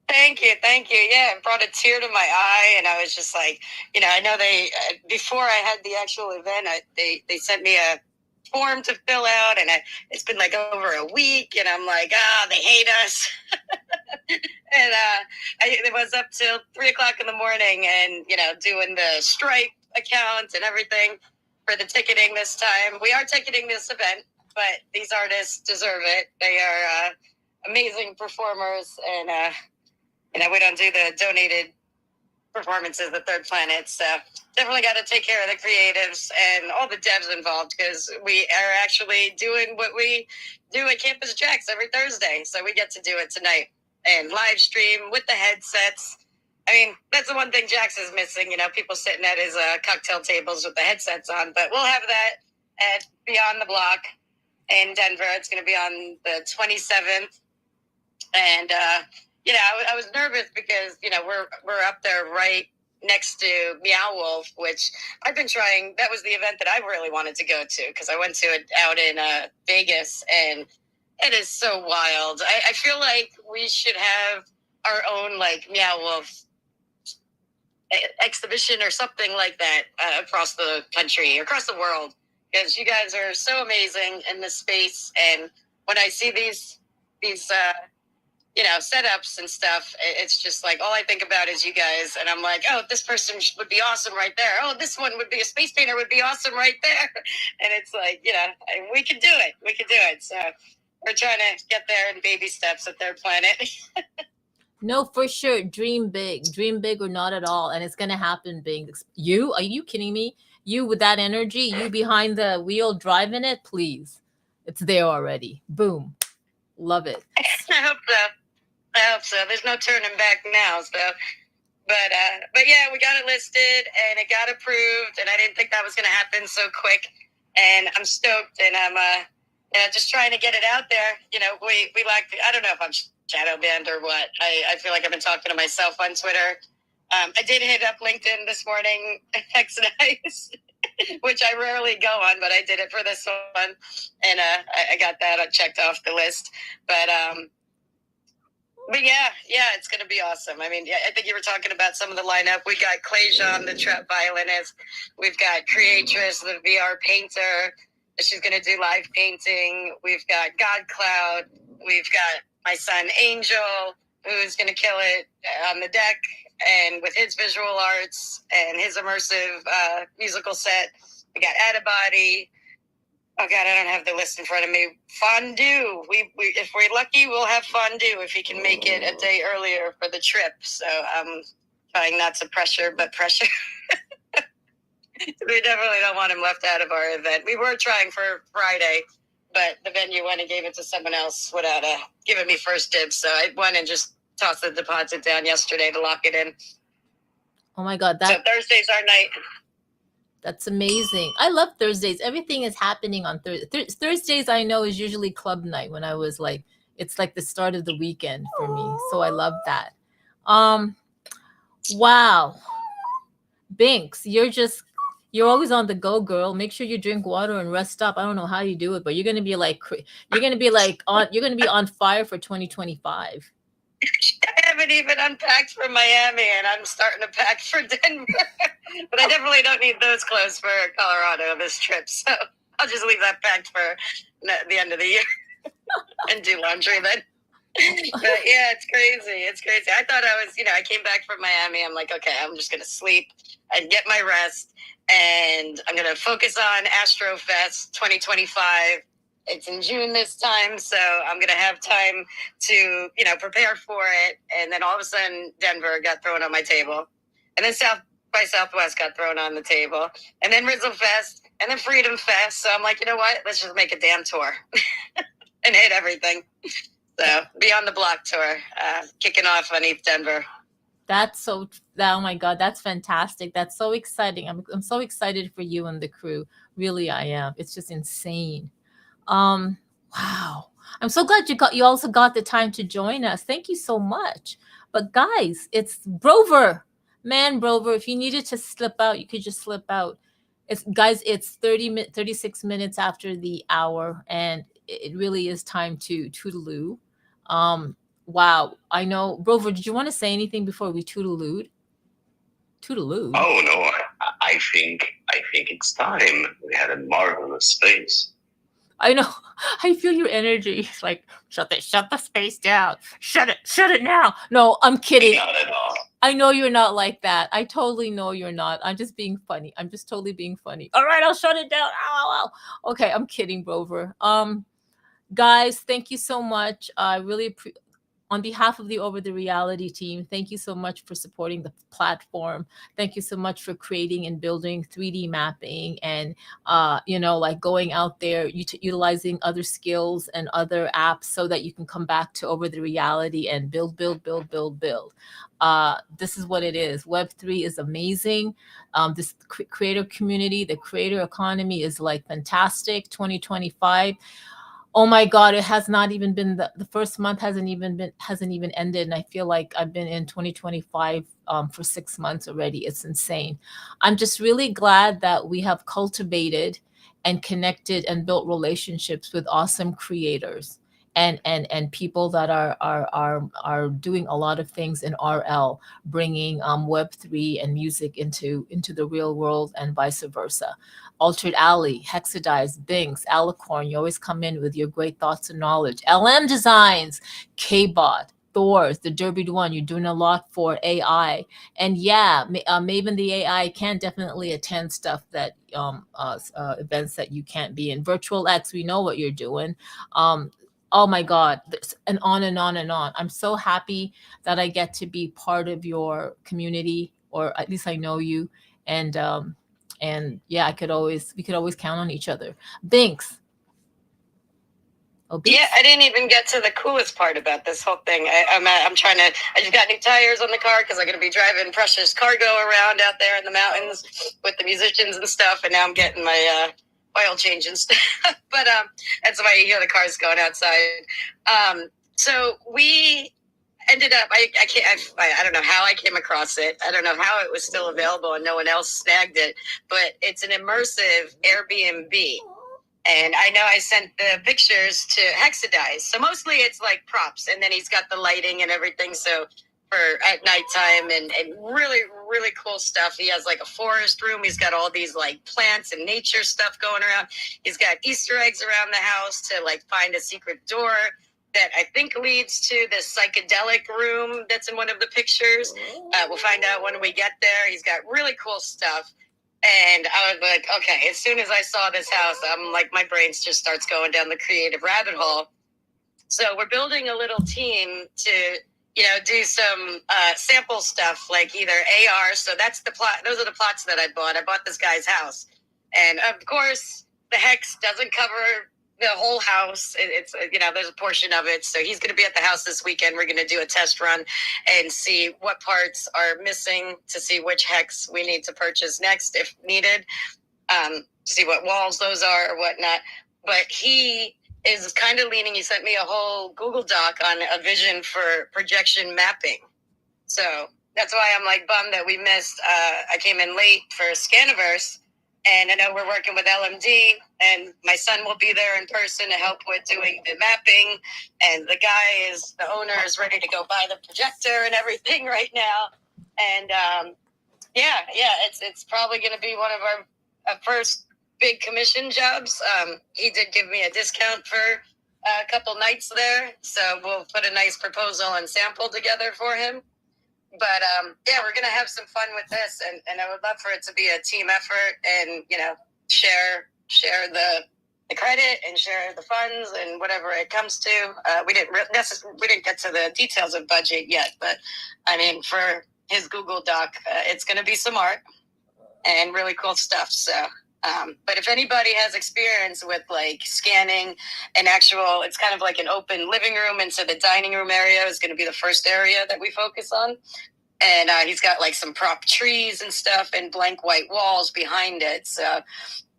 Thank you. Yeah, it brought a tear to my eye, and I was just like, I know they before I had the actual event, they sent me a form to fill out, and it's been like over a week, and I'm like, they hate us. And it was up till 3:00 in the morning, and doing the Stripe account and everything for the ticketing this time. We are ticketing this event, but these artists deserve it. They are amazing performers, and we don't do the donated performances at Third Planet. So definitely got to take care of the creatives and all the devs involved, because we are actually doing what we do at Campus Jacks every Thursday. So we get to do it tonight and live stream with the headsets. I mean, that's the one thing Jax is missing, people sitting at his cocktail tables with the headsets on. But we'll have that at Beyond the Block in Denver. It's going to be on the 27th. And, I was nervous because, we're up there right next to Meow Wolf, which I've been trying. That was the event that I really wanted to go to, because I went to it out in Vegas, and it is so wild. I feel like we should have our own, like, Meow Wolf exhibition or something like that across the country, across the world, because you guys are so amazing in this space. And when I see these setups and stuff, it's just like, all I think about is you guys. And I'm like, oh, this person would be awesome right there. Oh, this one would be a space painter would be awesome right there. And it's like, we can do it. We can do it. So we're trying to get there in baby steps at Third Planet. No, for sure. Dream big or not at all. And it's going to happen big. Are you kidding me? You with that energy, you behind the wheel driving it, please. It's there already. Boom. Love it. I hope so. There's no turning back now. So, but yeah, we got it listed and it got approved, and I didn't think that was going to happen so quick. And I'm stoked, and I'm just trying to get it out there. We like. I don't know if I'm shadow banned or what. I feel like I've been talking to myself on Twitter. I did hit up LinkedIn this morning, X Nice, which I rarely go on, but I did it for this one, and I got that checked off the list. But yeah, it's going to be awesome. I mean, I think you were talking about some of the lineup. We got Clayjon, the trap violinist. We've got Creatress, the VR painter. She's going to do live painting. We've got God Cloud. We've got my son Angel, who's going to kill it on the deck and with his visual arts and his immersive musical set. We got Adibody. Oh God, I don't have the list in front of me. Fondue. We if we're lucky, we'll have fondue if he can make it a day earlier for the trip. So I'm trying not to pressure, but pressure. We definitely don't want him left out of our event. We were trying for Friday, but the venue went and gave it to someone else without giving me first dibs. So I went and just tossed the deposit down yesterday to lock it in. Oh my God. So Thursday's our night. That's amazing. I love Thursdays. Everything is happening on Thursdays. I know is usually club night when I was like, it's like the start of the weekend for me. So I love that. Wow. Binks, you're always on the go, girl. Make sure you drink water and rest up. I don't know how you do it, but you're going to be on fire for 2025. I haven't even unpacked for Miami, and I'm starting to pack for Denver. But I definitely don't need those clothes for Colorado this trip. So I'll just leave that packed for the end of the year and do laundry then. But yeah, it's crazy. It's crazy. I thought I was, I came back from Miami. I'm like, okay, I'm just going to sleep and get my rest. And I'm going to focus on Astro Fest 2025. It's in June this time, so I'm going to have time to, prepare for it. And then all of a sudden, Denver got thrown on my table. And then South by Southwest got thrown on the table. And then Rizzle Fest, and then Freedom Fest. So I'm like, you know what? Let's just make a damn tour and hit everything. So Beyond the Block tour, kicking off on East Denver. Oh my God, that's fantastic. That's so exciting. I'm so excited for you and the crew. Really, I am. It's just insane. Wow. I'm so glad you also got the time to join us. Thank you so much. But guys, it's Brover. Man, Brover, if you needed to slip out, you could just slip out. It's 36 minutes after the hour, and it really is time to toodaloo. Wow. I know. Brover, did you want to say anything before we toodalooed? Toodaloo. Oh no, I think it's time. We had a marvelous space. I know. I feel your energy. It's like, shut the space down. Shut it now. No, I'm kidding. Not at all. I know you're not like that. I totally know you're not. I'm just being funny. I'm just totally being funny. All right, I'll shut it down. Ow. Okay, I'm kidding, Brover. Guys, thank you so much. I really on behalf of the Over the Reality team, thank you so much for supporting the platform. Thank you so much for creating and building 3D mapping and, like going out there, utilizing other skills and other apps so that you can come back to Over the Reality and build, build, build, build, build. This is what it is. Web3 is amazing. This creator community, the creator economy is like fantastic. 2025. Oh my God, it has not even been the first month hasn't even ended. And I feel like I've been in 2025 for 6 months already. It's insane. I'm just really glad that we have cultivated and connected and built relationships with awesome creators and people that are doing a lot of things in RL, bringing Web3 and music into the real world and vice versa. Altered Alley, Hexadize, Binks, Alicorn, you always come in with your great thoughts and knowledge. LM Designs, K-Bot, Thor's, the Derby One, you're doing a lot for AI. And yeah, Maven the AI can definitely attend stuff that, events that you can't be in. Virtual X, we know what you're doing. Oh my God, and on and on and on. I'm so happy that I get to be part of your community, or at least I know you. And yeah, we could always count on each other. Binks. Oh, Binks? Yeah, I didn't even get to the coolest part about this whole thing. I just got new tires on the car because I'm going to be driving precious cargo around out there in the mountains with the musicians and stuff. And now I'm getting my oil change and stuff. But that's why you hear the cars going outside. So we ended up, I don't know how I came across it. I don't know how it was still available and no one else snagged it, but it's an immersive Airbnb. And I know I sent the pictures to Hexadize. So mostly it's like props, and then he's got the lighting and everything. So for at nighttime and really, really cool stuff. He has like a forest room. He's got all these like plants and nature stuff going around. He's got Easter eggs around the house to like find a secret door that I think leads to this psychedelic room that's in one of the pictures. We'll find out when we get there. He's got really cool stuff. And I was like, okay, as soon as I saw this house, I'm like, my brain just starts going down the creative rabbit hole. So we're building a little team to, do some sample stuff, like either AR. So that's the plot. Those are the plots that I bought. I bought this guy's house. And of course, the hex doesn't cover the whole house. It's there's a portion of it. So he's going to be at the house this weekend. We're going to do a test run and see what parts are missing to see which hex we need to purchase next if needed. See what walls those are or whatnot. But he is kind of leaning. He sent me a whole Google Doc on a vision for projection mapping. So that's why I'm like bummed that we missed. I came in late for Scaniverse. And I know we're working with LMD, and my son will be there in person to help with doing the mapping. And the owner is ready to go buy the projector and everything right now. And it's probably going to be one of our first big commission jobs. He did give me a discount for a couple nights there, so we'll put a nice proposal and sample together for him. But we're gonna have some fun with this, and I would love for it to be a team effort, and share the credit and share the funds and whatever it comes to. We didn't get to the details of budget yet, but I mean, for his Google Doc, it's gonna be some art and really cool stuff. So. But if anybody has experience with like scanning an actual, it's kind of like an open living room, and so the dining room area is going to be the first area that we focus on. And he's got like some prop trees and stuff and blank white walls behind it. So,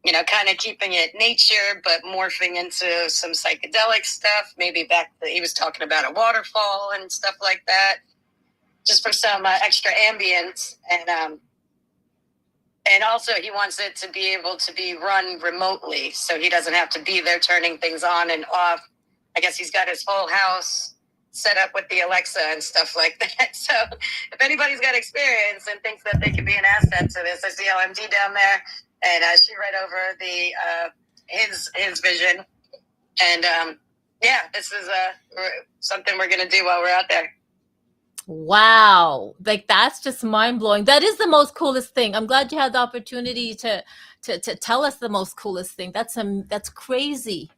kind of keeping it nature, but morphing into some psychedelic stuff. Maybe he was talking about a waterfall and stuff like that, just for some extra ambience. And also he wants it to be able to be run remotely, so he doesn't have to be there turning things on and off. I guess he's got his whole house set up with the Alexa and stuff like that. So if anybody's got experience and thinks that they could be an asset to this, I see LMD down there, and she read over his vision. And this is something we're going to do while we're out there. Wow, like that's just mind-blowing. That is the most coolest thing. I'm glad you had the opportunity to tell us the most coolest thing. That's crazy.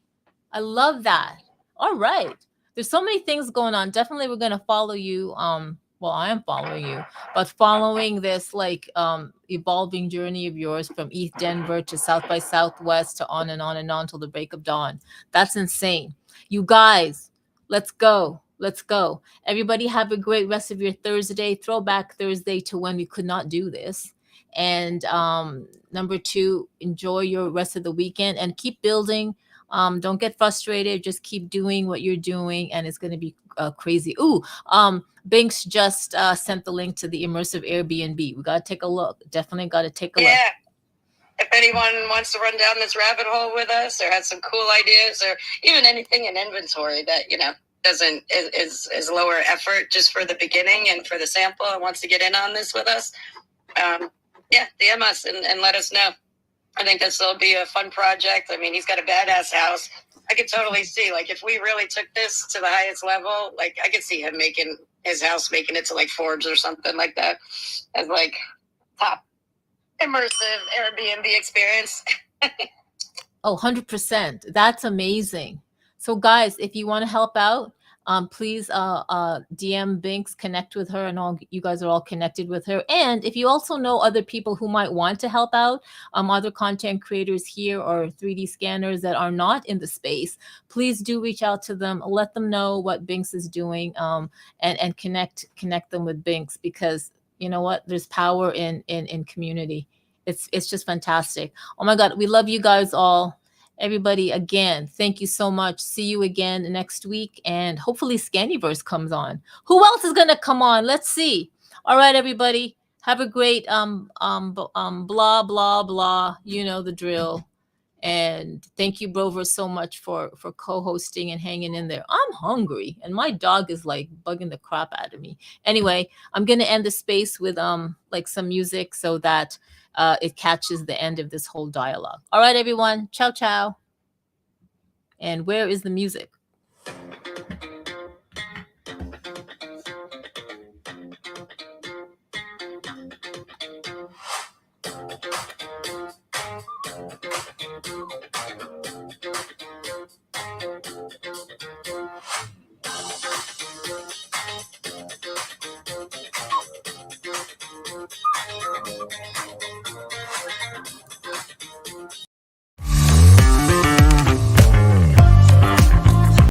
I love that. All right, there's so many things going on. Definitely we're going to follow you. Well, I am following you, but following this like evolving journey of yours from East Denver to South by Southwest to on and on and on till the break of dawn. That's insane. You guys, let's go. Let's go. Everybody have a great rest of your Thursday, throwback Thursday to when we could not do this. And number two, enjoy your rest of the weekend and keep building. Don't get frustrated. Just keep doing what you're doing, and it's going to be crazy. Ooh, Binks just sent the link to the immersive Airbnb. We got to take a look. Definitely got to take a look. Yeah. If anyone wants to run down this rabbit hole with us, or has some cool ideas, or even anything in inventory that doesn't is lower effort just for the beginning and for the sample, and wants to get in on this with us, yeah, DM us and let us know. I think this will be a fun project. I mean, he's got a badass house. I could totally see, like, if we really took this to the highest level, like, I could see him making his house, making it to like Forbes or something like that, as like top immersive Airbnb experience. Oh, 100%. That's amazing. So guys, if you want to help out, please DM Binks, connect with her, and all you guys are all connected with her. And if you also know other people who might want to help out, other content creators here or 3D scanners that are not in the space, please do reach out to them. Let them know what Binks is doing, and connect them with Binks, because you know what? There's power in community. It's just fantastic. Oh my God, we love you guys all. Everybody, again, thank you so much. See you again next week, and hopefully Scanniverse comes on. Who else is gonna come on? Let's see. All right, everybody, have a great blah blah blah. You know the drill. And thank you, Brover, so much for co-hosting and hanging in there. I'm hungry, and my dog is like bugging the crap out of me. Anyway, I'm gonna end the space with like some music so that it catches the end of this whole dialogue. All right, everyone. Ciao, ciao. And where is the music?